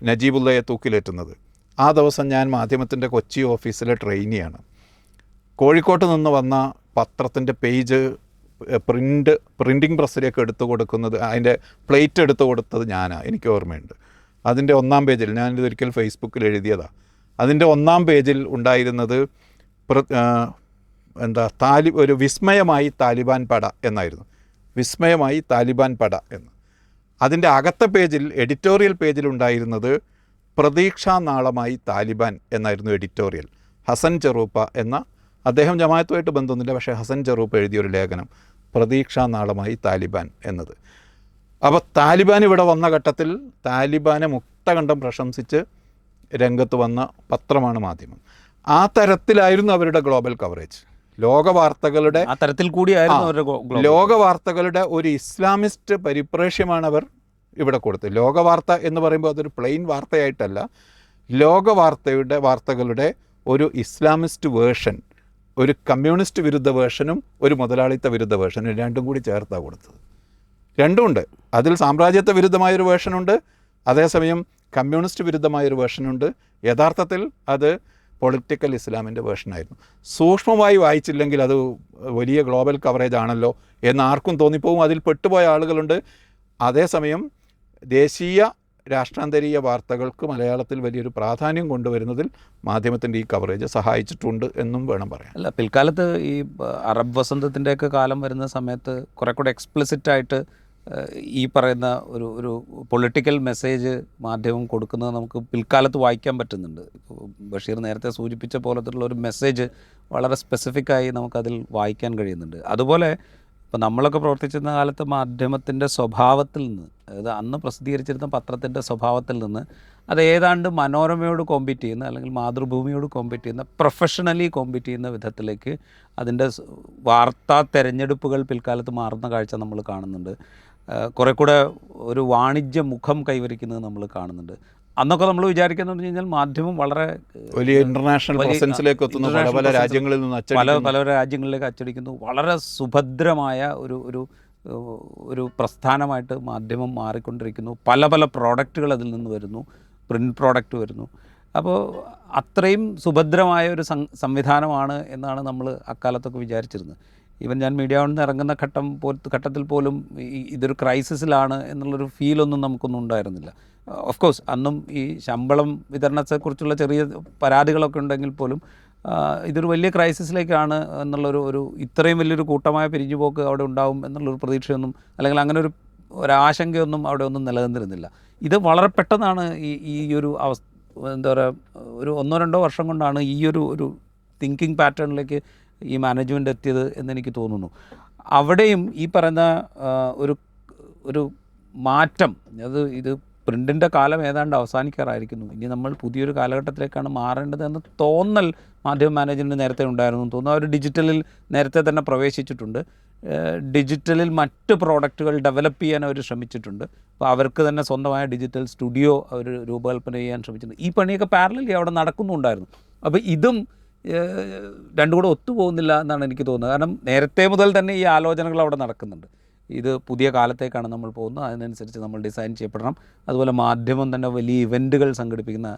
നജീബുള്ളയെ തൂക്കിലേറ്റുന്നത്. ആ ദിവസം ഞാൻ മാധ്യമത്തിൻ്റെ കൊച്ചി ഓഫീസിലെ ട്രെയിനിയാണ്. കോഴിക്കോട്ട് നിന്ന് വന്ന പത്രത്തിൻ്റെ പേജ് പ്രിൻറ്റിംഗ് പ്രസ്സിലേക്ക് എടുത്തു കൊടുക്കുന്നത്, അതിൻ്റെ പ്ലേറ്റ് എടുത്തു കൊടുത്തത് ഞാനാണ്, എനിക്ക് ഓർമ്മയുണ്ട്. അതിൻ്റെ 1-ാം പേജിൽ, ഞാനിതൊരിക്കൽ ഫേസ്ബുക്കിൽ എഴുതിയതാണ്, അതിൻ്റെ 1-ാം പേജിൽ ഉണ്ടായിരുന്നത് ഒരു വിസ്മയമായി താലിബാൻ പട എന്നായിരുന്നു. വിസ്മയമായി താലിബാൻ പട എന്ന്. അതിൻ്റെ അകത്തെ പേജിൽ, എഡിറ്റോറിയൽ പേജിലുണ്ടായിരുന്നത് പ്രതീക്ഷാ നാളമായി താലിബാൻ എന്നായിരുന്നു എഡിറ്റോറിയൽ. ഹസൻ ചെറൂപ്പ എന്ന, അദ്ദേഹം ജമാഅത്തുമായിട്ട് ബന്ധമൊന്നുമില്ല, പക്ഷേ ഹസൻ ചെറൂപ്പ എഴുതിയൊരു ലേഖനം, പ്രതീക്ഷാ നാളമായി താലിബാൻ എന്നത്. അപ്പോൾ താലിബാൻ ഇവിടെ വന്ന ഘട്ടത്തിൽ താലിബാനെ മുക്തകണ്ഠം പ്രശംസിച്ച് രംഗത്ത് വന്ന പത്രമാണ് മാധ്യമം. ആ തരത്തിലായിരുന്നു അവരുടെ ഗ്ലോബൽ കവറേജ്. ലോകവാർത്തകളുടെ ആ തരത്തിൽ കൂടിയായിരുന്നു അവരുടെ ലോകവാർത്തകളുടെ ഒരു ഇസ്ലാമിസ്റ്റ് പരിപ്രേക്ഷ്യമാണ് അവർ ഇവിടെ കൊടുത്തത്. ലോകവാർത്ത എന്ന് പറയുമ്പോൾ അതൊരു പ്ലെയിൻ വാർത്തയായിട്ടല്ല, വാർത്തകളുടെ ഒരു ഇസ്ലാമിസ്റ്റ് വേർഷൻ, ഒരു കമ്മ്യൂണിസ്റ്റ് വിരുദ്ധ വേർഷനും ഒരു മുതലാളിത്ത വിരുദ്ധ വേർഷനും, രണ്ടും കൂടി ചേർത്താണ് കൊടുത്തത്. രണ്ടുമുണ്ട്. അതിൽ സാമ്രാജ്യത്വ വിരുദ്ധമായൊരു വേർഷനുണ്ട്, അതേസമയം കമ്മ്യൂണിസ്റ്റ് വിരുദ്ധമായൊരു വേർഷനുണ്ട്. യഥാർത്ഥത്തിൽ അത് പൊളിറ്റിക്കൽ ഇസ്ലാമിൻ്റെ വേർഷനായിരുന്നു. സൂക്ഷ്മമായി വായിച്ചില്ലെങ്കിൽ അത് വലിയ ഗ്ലോബൽ കവറേജ് ആണല്ലോ എന്ന് ആർക്കും തോന്നിപ്പോവും. അതിൽ പെട്ടുപോയ ആളുകളുണ്ട്. അതേസമയം ദേശീയ രാഷ്ട്രാന്തരീയ വാർത്തകൾക്ക് മലയാളത്തിൽ വലിയൊരു പ്രാധാന്യം കൊണ്ടുവരുന്നതിൽ മാധ്യമത്തിൻ്റെ ഈ കവറേജ് സഹായിച്ചിട്ടുണ്ട് എന്നും വേണം പറയാൻ. അല്ല, പിൽക്കാലത്ത് ഈ അറബ് വസന്തത്തിൻ്റെയൊക്കെ കാലം വരുന്ന സമയത്ത് കുറെ കൂടെ എക്സ്പ്ലിസിറ്റായിട്ട് ഈ പറയുന്ന ഒരു പൊളിറ്റിക്കൽ മെസ്സേജ് മാധ്യമം കൊടുക്കുന്നത് നമുക്ക് പിൽക്കാലത്ത് വായിക്കാൻ പറ്റുന്നുണ്ട്. ഇപ്പോൾ ബഷീർ നേരത്തെ സൂചിപ്പിച്ച പോലത്തുള്ള ഒരു മെസ്സേജ് വളരെ സ്പെസിഫിക്കായി നമുക്കതിൽ വായിക്കാൻ കഴിയുന്നുണ്ട്. അതുപോലെ ഇപ്പോൾ നമ്മളൊക്കെ പ്രവർത്തിച്ചിരുന്ന കാലത്ത് മാധ്യമത്തിൻ്റെ സ്വഭാവത്തിൽ നിന്ന്, അതായത് അന്ന് പ്രസിദ്ധീകരിച്ചിരുന്ന പത്രത്തിൻ്റെ സ്വഭാവത്തിൽ നിന്ന് അത് ഏതാണ്ട് മനോരമയോട് കോമ്പീറ്റ് ചെയ്യുന്ന, അല്ലെങ്കിൽ മാതൃഭൂമിയോട് കോമ്പീറ്റ് ചെയ്യുന്ന, പ്രൊഫഷണലി കോമ്പീറ്റ് ചെയ്യുന്ന വിധത്തിലേക്ക് അതിൻ്റെ വാർത്താ തെരഞ്ഞെടുപ്പുകൾ പിൽക്കാലത്ത് മാറുന്ന കാഴ്ച നമ്മൾ കാണുന്നുണ്ട്. കുറെ കൂടെ ഒരു വാണിജ്യ മുഖം കൈവരിക്കുന്നത് നമ്മൾ കാണുന്നുണ്ട്. അന്നൊക്കെ നമ്മൾ വിചാരിക്കുന്നത് കഴിഞ്ഞാൽ മാധ്യമം വളരെ വലിയ ഇൻ്റർനാഷണൽ പ്രസൻസിലേക്ക് എത്തുന്നു, പല രാജ്യങ്ങളിൽ നിന്ന് പല രാജ്യങ്ങളിലേക്ക് അച്ചടിക്കുന്നു. വളരെ സുഭദ്രമായ ഒരു പ്രസ്ഥാനമായിട്ട് മാധ്യമം മാറിക്കൊണ്ടിരിക്കുന്നു. പല പ്രോഡക്റ്റുകൾ അതിൽ നിന്ന് വരുന്നു, പ്രിൻ്റ് പ്രോഡക്റ്റ് വരുന്നു. അപ്പോൾ അത്രയും സുഭദ്രമായ ഒരു സംവിധാനമാണ് എന്നാണ് നമ്മൾ അക്കാലത്തൊക്കെ വിചാരിച്ചിരുന്നത്. ഈവൻ ഞാൻ മീഡിയ വണ്ണിൽ നിന്ന് ഇറങ്ങുന്ന ഘട്ടത്തിൽ പോലും ഇതൊരു ക്രൈസിസിലാണ് എന്നുള്ളൊരു ഫീലൊന്നും നമുക്കൊന്നും ഉണ്ടായിരുന്നില്ല. ഓഫ് കോഴ്സ് അന്നും ഈ ശമ്പളം വിതരണത്തെക്കുറിച്ചുള്ള ചെറിയ പരാതികളൊക്കെ ഉണ്ടെങ്കിൽ പോലും ഇതൊരു വലിയ ക്രൈസിസിലേക്കാണ് എന്നുള്ളൊരു ഇത്രയും വലിയൊരു കൂട്ടമായ പിരിഞ്ഞുപോക്ക് അവിടെ ഉണ്ടാവും എന്നുള്ളൊരു പ്രതീക്ഷയൊന്നും, അല്ലെങ്കിൽ അങ്ങനെ ഒരു ആശങ്കയൊന്നും അവിടെ ഒന്നും നിലനിന്നിരുന്നില്ല. ഇത് വളരെ പെട്ടെന്നാണ് ഈ ഒരു എന്താ പറയുക, ഒരു 1-2 വർഷം കൊണ്ടാണ് ഈ ഒരു തിങ്കിങ് പാറ്റേണിലേക്ക് ഈ മാനേജ്മെൻ്റ് എത്തിയത് എന്നെനിക്ക് തോന്നുന്നു. അവിടെയും ഈ പറയുന്ന ഒരു മാറ്റം, ഇത് പ്രിൻറ്റിൻ്റെ കാലം ഏതാണ്ട് അവസാനിക്കാറായിരിക്കുന്നു. ഇനി നമ്മൾ പുതിയൊരു കാലഘട്ടത്തിലേക്കാണ് മാറേണ്ടതെന്ന് തോന്നൽ മാധ്യമ മാനേജ്മെൻറ്റ് നേരത്തെ ഉണ്ടായിരുന്നു തോന്നുന്നു. അവർ ഡിജിറ്റലിൽ നേരത്തെ തന്നെ പ്രവേശിച്ചിട്ടുണ്ട്. ഡിജിറ്റലിൽ മറ്റ് പ്രോഡക്റ്റുകൾ ഡെവലപ്പ് ചെയ്യാൻ അവർ ശ്രമിച്ചിട്ടുണ്ട്. അപ്പോൾ അവർക്ക് തന്നെ സ്വന്തമായ ഡിജിറ്റൽ സ്റ്റുഡിയോ അവർ രൂപകൽപ്പന ചെയ്യാൻ ശ്രമിച്ചിട്ടുണ്ട്. ഈ പണിയൊക്കെ പാരലലി അവിടെ നടക്കുന്നുണ്ടായിരുന്നു. അപ്പോൾ ഇതും രണ്ടും കൂടെ ഒത്തുപോകുന്നില്ല എന്നാണ് എനിക്ക് തോന്നുന്നത്. കാരണം നേരത്തെ മുതൽ തന്നെ ഈ ആലോചനകൾ അവിടെ നടക്കുന്നുണ്ട്. ഇത് പുതിയ കാലത്തേക്കാണ് നമ്മൾ പോകുന്നത്, അതിനനുസരിച്ച് നമ്മൾ ഡിസൈൻ ചെയ്യപ്പെടണം. അതുപോലെ മാധ്യമം തന്നെ വലിയ ഇവൻറ്റുകൾ സംഘടിപ്പിക്കുന്ന,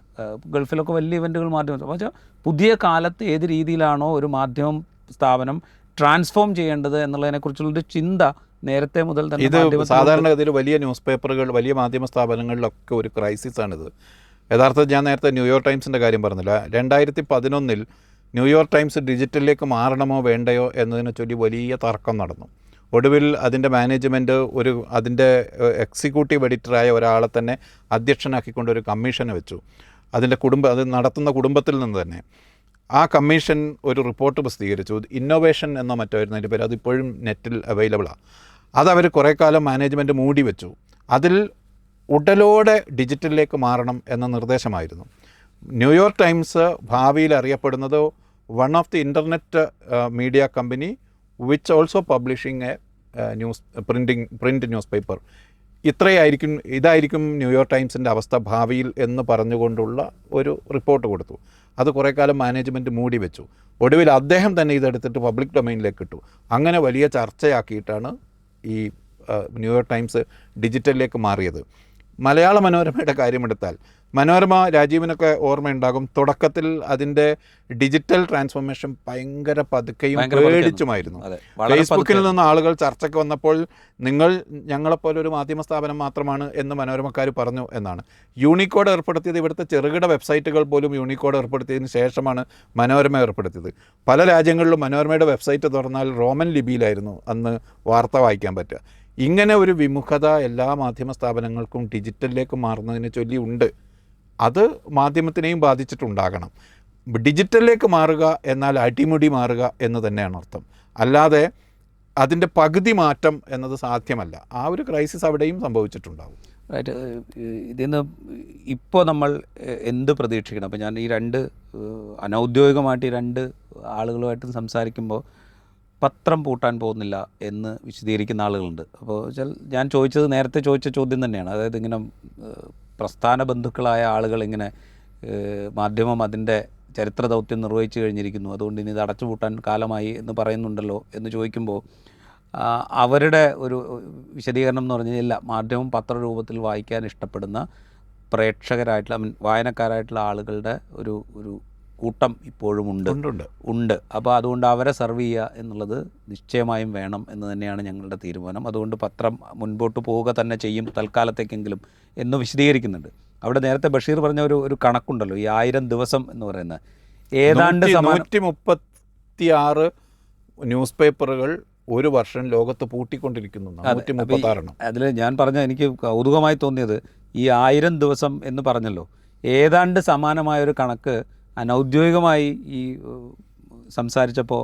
ഗൾഫിലൊക്കെ വലിയ ഇവൻറ്റുകൾ മാധ്യമം, പക്ഷേ പുതിയ കാലത്ത് ഏത് രീതിയിലാണോ ഒരു മാധ്യമം സ്ഥാപനം ട്രാൻസ്ഫോം ചെയ്യേണ്ടത് എന്നുള്ളതിനെക്കുറിച്ചുള്ളൊരു ചിന്ത നേരത്തെ മുതൽ തന്നെ. ഇത് സാധാരണഗതിയിൽ വലിയ ന്യൂസ് പേപ്പറുകൾ, വലിയ മാധ്യമ സ്ഥാപനങ്ങളിലൊക്കെ ഒരു ക്രൈസിസാണിത്. യഥാർത്ഥത്തിൽ ഞാൻ നേരത്തെ ന്യൂയോർക്ക് ടൈംസിൻ്റെ കാര്യം പറഞ്ഞില്ല. 2011 ന്യൂയോർക്ക് ടൈംസ് ഡിജിറ്റലിലേക്ക് മാറണമോ വേണ്ടയോ എന്നതിനെ ചൊല്ലി വലിയ തർക്കം നടന്നു. ഒടുവിൽ അതിൻ്റെ മാനേജ്മെൻറ്റ് അതിൻ്റെ എക്സിക്യൂട്ടീവ് എഡിറ്ററായ ഒരാളെ തന്നെ അധ്യക്ഷനാക്കിക്കൊണ്ട് ഒരു കമ്മീഷനെ വെച്ചു. അത് നടത്തുന്ന കുടുംബത്തിൽ നിന്ന് തന്നെ. ആ കമ്മീഷൻ ഒരു റിപ്പോർട്ട് പ്രസിദ്ധീകരിച്ചു. ഇന്നോവേഷൻ എന്ന മറ്റായിരുന്നു അതിൻ്റെ പേര്. അതിപ്പോഴും നെറ്റിൽ അവൈലബിളാണ്. അതവർ കുറേ കാലം മാനേജ്മെൻറ്റ് മൂടി വെച്ചു. അതിൽ ഉടലോടെ ഡിജിറ്റലിലേക്ക് മാറണം എന്ന നിർദ്ദേശമായിരുന്നു. ന്യൂയോർക്ക് ടൈംസ് ഭാവിയിൽ അറിയപ്പെടുന്നത് one of the internet media company which also publishing A print news paper. ഇതായിരിക്കും ന്യൂയോർക്ക് ടൈംസിൻ്റെ അവസ്ഥ ഭാവിയിൽ എന്ന് പറഞ്ഞുകൊണ്ടുള്ള ഒരു റിപ്പോർട്ട് കൊടുത്തു. അത് കുറേ കാലം മാനേജ്മെൻറ്റ് മൂടി വെച്ചു. ഒടുവിൽ അദ്ദേഹം തന്നെ ഇതെടുത്തിട്ട് പബ്ലിക് ഡൊമൈനിലേക്ക് ഇട്ടു. അങ്ങനെ വലിയ ചർച്ചയാക്കിയിട്ടാണ് ഈ ന്യൂയോർക്ക് ടൈംസ് ഡിജിറ്റലിലേക്ക് മാറിയത്. മലയാള മനോരമയുടെ കാര്യമെടുത്താൽ, മനോരമ രാജീവിനൊക്കെ ഓർമ്മയുണ്ടാകും, തുടക്കത്തിൽ അതിൻ്റെ ഡിജിറ്റൽ ട്രാൻസ്ഫോർമേഷൻ ഭയങ്കര പതുക്കെയും പേടിച്ചുമായിരുന്നു. ഫേസ്ബുക്കിൽ നിന്ന് ആളുകൾ ചർച്ചയ്ക്ക് വന്നപ്പോൾ ഞങ്ങളെപ്പോലെ ഒരു മാധ്യമ സ്ഥാപനം മാത്രമാണ് എന്ന് മനോരമക്കാർ പറഞ്ഞു എന്നാണ്. യൂണിക്കോഡ് ഏർപ്പെടുത്തിയത് ഇവിടുത്തെ ചെറുകിട വെബ്സൈറ്റുകൾ പോലും യൂണിക്കോഡ് ഏർപ്പെടുത്തിയതിന് ശേഷമാണ് മനോരമ ഏർപ്പെടുത്തിയത്. പല രാജ്യങ്ങളിലും മനോരമയുടെ വെബ്സൈറ്റ് തുറന്നാൽ റോമൻ ലിപിയിലായിരുന്നു അന്ന് വാർത്ത വായിക്കാൻ പറ്റുക. ഇങ്ങനെ ഒരു വിമുഖത എല്ലാ മാധ്യമ സ്ഥാപനങ്ങൾക്കും ഡിജിറ്റലിലേക്ക് മാറുന്നതിനെ ചൊല്ലി ഉണ്ട്. അത് മാധ്യമത്തിനെയും ബാധിച്ചിട്ടുണ്ടാകണം. ഡിജിറ്റലിലേക്ക് മാറുക എന്നാൽ അടിമുടി മാറുക എന്ന് തന്നെയാണ് അർത്ഥം. അല്ലാതെ അതിൻ്റെ പകുതി മാറ്റം എന്നത് സാധ്യമല്ല. ആ ഒരു ക്രൈസിസ് അവിടെയും സംഭവിച്ചിട്ടുണ്ടാകും. റൈറ്റ്. ഇതിന്ന് ഇപ്പോൾ നമ്മൾ എന്ത് പ്രതീക്ഷിക്കണം? അപ്പോൾ ഞാൻ ഈ അനൗദ്യോഗികമായിട്ട് ഈ രണ്ട് ആളുകളുമായിട്ട് സംസാരിക്കുമ്പോൾ പത്രം പൂട്ടാൻ പോകുന്നില്ല എന്ന് വിശദീകരിക്കുന്ന ആളുകളുണ്ട്. അപ്പോൾ ഞാൻ നേരത്തെ ചോദിച്ച ചോദ്യം തന്നെയാണ്. അതായത് ഇങ്ങനെ പ്രസ്ഥാന ബന്ധുക്കളായ ആളുകൾ ഇങ്ങനെ മാധ്യമം അതിൻ്റെ ചരിത്ര ദൗത്യം നിർവഹിച്ചു കഴിഞ്ഞിരിക്കുന്നു, അതുകൊണ്ട് ഇനി ഇത് അടച്ചുപൂട്ടാൻ കാലമായി എന്ന് പറയുന്നുണ്ടല്ലോ എന്ന് ചോദിക്കുമ്പോൾ അവരുടെ ഒരു വിശദീകരണം എന്ന് പറഞ്ഞു കഴിഞ്ഞാൽ, മാധ്യമം പത്രരൂപത്തിൽ വായിക്കാൻ ഇഷ്ടപ്പെടുന്ന പ്രേക്ഷകരായിട്ടുള്ള വായനക്കാരായിട്ടുള്ള ആളുകളുടെ ഒരു കൂട്ടം ഇപ്പോഴും ഉണ്ട്. അപ്പോൾ അതുകൊണ്ട് അവരെ സെർവ് ചെയ്യുക എന്നുള്ളത് നിശ്ചയമായും വേണം എന്ന് തന്നെയാണ് ഞങ്ങളുടെ തീരുമാനം. അതുകൊണ്ട് പത്രം മുൻപോട്ട് പോവുക തന്നെ ചെയ്യും തൽക്കാലത്തേക്കെങ്കിലും എന്ന് വിശദീകരിക്കുന്നുണ്ട്. അവിടെ നേരത്തെ ബഷീർ പറഞ്ഞ ഒരു കണക്കുണ്ടല്ലോ, ഈ 1000 ദിവസം എന്ന് പറയുന്നത് ഏതാണ്ട് 136 ന്യൂസ് പേപ്പറുകൾ ഒരു വർഷം ലോകത്ത് പൂട്ടിക്കൊണ്ടിരിക്കുന്നു. 136. അതിൽ ഞാൻ പറഞ്ഞ എനിക്ക് കൗതുകമായി തോന്നിയത് ഈ 1000 ദിവസം എന്ന് പറഞ്ഞല്ലോ, ഏതാണ്ട് സമാനമായൊരു കണക്ക് അനൗദ്യോഗികമായി ഈ സംസാരിച്ചപ്പോൾ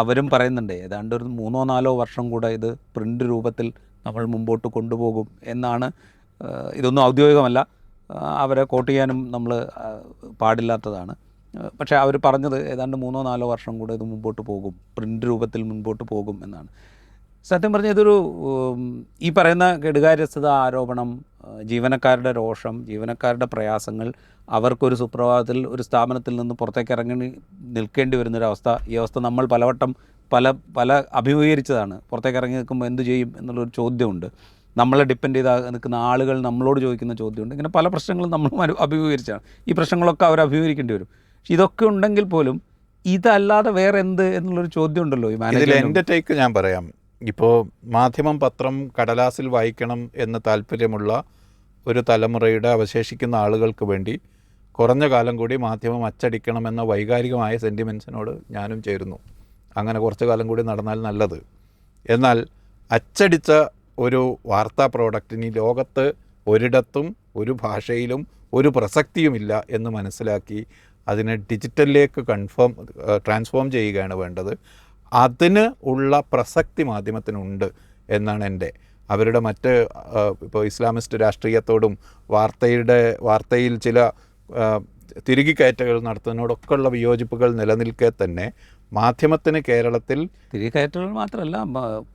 അവരും പറയുന്നുണ്ട്. ഏതാണ്ട് ഒരു 3-4 വർഷം കൂടെ ഇത് പ്രിൻ്റ് രൂപത്തിൽ നമ്മൾ മുമ്പോട്ട് കൊണ്ടുപോകും എന്നാണ്. ഇതൊന്നും ഔദ്യോഗികമല്ല, അവരെ കോട്ട് ചെയ്യാനും നമ്മൾ പാടില്ലാത്തതാണ്. പക്ഷേ അവർ പറഞ്ഞത് ഏതാണ്ട് 3-4 വർഷം കൂടെ ഇത് മുമ്പോട്ട് പോകും, പ്രിൻ്റ് രൂപത്തിൽ മുമ്പോട്ട് പോകും എന്നാണ്. സത്യം പറഞ്ഞാൽ ഇതൊരു ഈ പറയുന്ന കെടുകാര്യസ്ഥത ആരോപണം, ജീവനക്കാരുടെ രോഷം, ജീവനക്കാരുടെ പ്രയാസങ്ങൾ, അവർക്കൊരു സുപ്രഭാതത്തിൽ ഒരു സ്ഥാപനത്തിൽ നിന്ന് പുറത്തേക്ക് നിൽക്കേണ്ടി വരുന്നൊരവസ്ഥ, ഈ അവസ്ഥ നമ്മൾ പലവട്ടം പല അഭിമുഖീകരിച്ചതാണ്. പുറത്തേക്ക് ഇറങ്ങി നിൽക്കുമ്പോൾ എന്ത് ചെയ്യും എന്നുള്ളൊരു ചോദ്യമുണ്ട്. നമ്മളെ ഡിപ്പെൻഡ് ചെയ്ത് നിൽക്കുന്ന ആളുകൾ നമ്മളോട് ചോദിക്കുന്ന ചോദ്യമുണ്ട്. ഇങ്ങനെ പല പ്രശ്നങ്ങളും നമ്മൾ അഭിമുഖീകരിച്ചാണ്. ഈ പ്രശ്നങ്ങളൊക്കെ അവർ അഭിമുഖീകരിക്കേണ്ടി വരും. പക്ഷെ ഇതൊക്കെ ഉണ്ടെങ്കിൽ പോലും ഇതല്ലാതെ വേറെ എന്ത് എന്നുള്ളൊരു ചോദ്യം ഉണ്ടല്ലോ ഈ മാനേജ്മെന്റ്. എൻ്റെ ടേക്ക് ഞാൻ പറയാം. ഇപ്പോൾ മാധ്യമം പത്രം കടലാസിൽ വായിക്കണം എന്ന് താല്പര്യമുള്ള ഒരു തലമുറയുടെ അവശേഷിക്കുന്ന ആളുകൾക്ക് വേണ്ടി കുറഞ്ഞ കാലം കൂടി മാധ്യമം അച്ചടിക്കണമെന്ന വൈകാരികമായ സെൻറ്റിമെൻസിനോട് ഞാനും ചേരുന്നു. അങ്ങനെ കുറച്ച് കാലം കൂടി നടന്നാൽ നല്ലത്. എന്നാൽ അച്ചടിച്ച ഒരു വാർത്താ പ്രോഡക്റ്റിന് ലോകത്ത് ഒരിടത്തും ഒരു ഭാഷയിലും ഒരു പ്രസക്തിയുമില്ല എന്ന് മനസ്സിലാക്കി അതിനെ ഡിജിറ്റലിലേക്ക് ട്രാൻസ്ഫോം ചെയ്യുകയാണ് വേണ്ടത്. അതിന് ഉള്ള പ്രസക്തി മാധ്യമത്തിനുണ്ട് എന്നാണ് എൻ്റെ. അവരുടെ ഇപ്പോൾ ഇസ്ലാമിസ്റ്റ് രാഷ്ട്രീയത്തോടും വാർത്തയിൽ ചില തിരുകിക്കയറ്റങ്ങൾ നടത്തുന്നതിനോടൊക്കെ ഉള്ള വിയോജിപ്പുകൾ നിലനിൽക്കെ തന്നെ മാധ്യമത്തിന് കേരളത്തിൽ തിരികയറ്റങ്ങൾ മാത്രമല്ല,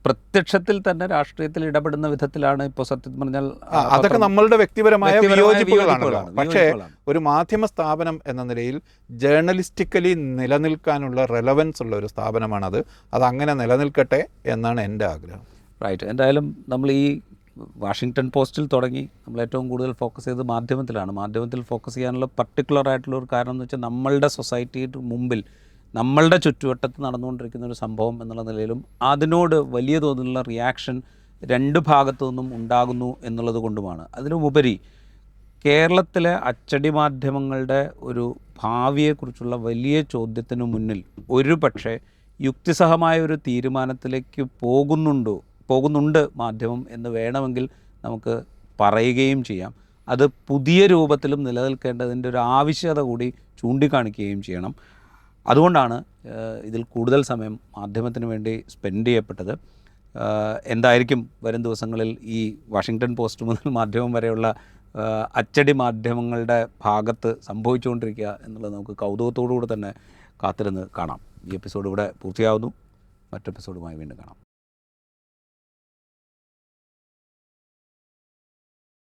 പ്രത്യക്ഷത്തിൽ തന്നെ രാഷ്ട്രീയത്തിൽ ഇടപെടുന്ന വിധത്തിലാണ് ഇപ്പോൾ സത്യം പറഞ്ഞാൽ. അതൊക്കെ നമ്മളുടെ വ്യക്തിപരമായ വിയോജിപ്പുകളാണല്ലോ. പക്ഷേ ഒരു മാധ്യമ സ്ഥാപനം എന്ന നിലയിൽ ജേർണലിസ്റ്റിക്കലി നിലനിൽക്കാനുള്ള റെലവൻസ് ഉള്ള ഒരു സ്ഥാപനമാണത്. അതങ്ങനെ നിലനിൽക്കട്ടെ എന്നാണ് എൻ്റെ ആഗ്രഹം. റൈറ്റ്. എന്തായാലും നമ്മൾ ഈ വാഷിങ്ടൺ പോസ്റ്റിൽ തുടങ്ങി നമ്മൾ ഏറ്റവും കൂടുതൽ ഫോക്കസ് ചെയ്തത് മാധ്യമത്തിലാണ്. മാധ്യമത്തിൽ ഫോക്കസ് ചെയ്യാനുള്ള പർട്ടിക്കുലർ ആയിട്ടുള്ള ഒരു കാരണം എന്ന് വെച്ചാൽ നമ്മളുടെ സൊസൈറ്റിയുടെ മുമ്പിൽ നമ്മളുടെ ചുറ്റുവട്ടത്ത് നടന്നുകൊണ്ടിരിക്കുന്ന ഒരു സംഭവം എന്നുള്ള നിലയിലും അതിനോട് വലിയ തോതിലുള്ള റിയാക്ഷൻ രണ്ട് ഭാഗത്തു നിന്നും ഉണ്ടാകുന്നു എന്നുള്ളത് കൊണ്ടുമാണ്. അതിനുപരി കേരളത്തിലെ അച്ചടി മാധ്യമങ്ങളുടെ ഒരു ഭാവിയെക്കുറിച്ചുള്ള വലിയ ചോദ്യത്തിന് മുന്നിൽ ഒരു പക്ഷേ യുക്തിസഹമായ ഒരു തീരുമാനത്തിലേക്ക് പോകുന്നുണ്ട് മാധ്യമം എന്ന് വേണമെങ്കിൽ നമുക്ക് പറയുകയും ചെയ്യാം. അത് പുതിയ രൂപത്തിലും നിലനിൽക്കേണ്ടതിൻ്റെ ഒരു ആവശ്യകത കൂടി ചൂണ്ടിക്കാണിക്കുകയും ചെയ്യണം. അതുകൊണ്ടാണ് ഇതിൽ കൂടുതൽ സമയം മാധ്യമത്തിന് വേണ്ടി സ്പെൻഡ് ചെയ്യപ്പെട്ടത്. എന്തായിരിക്കും വരും ദിവസങ്ങളിൽ ഈ വാഷിങ്ടൺ പോസ്റ്റ് മുതൽ മാധ്യമം വരെയുള്ള അച്ചടി മാധ്യമങ്ങളുടെ ഭാഗത്ത് സംഭവിച്ചുകൊണ്ടിരിക്കുക എന്നുള്ളത് നമുക്ക് കൗതുകത്തോടുകൂടി തന്നെ കാത്തിരുന്ന് കാണാം. ഈ എപ്പിസോഡ് ഇവിടെ പൂർത്തിയാവുന്നു. മറ്റെപ്പിസോഡുമായി വീണ്ടും കാണാം.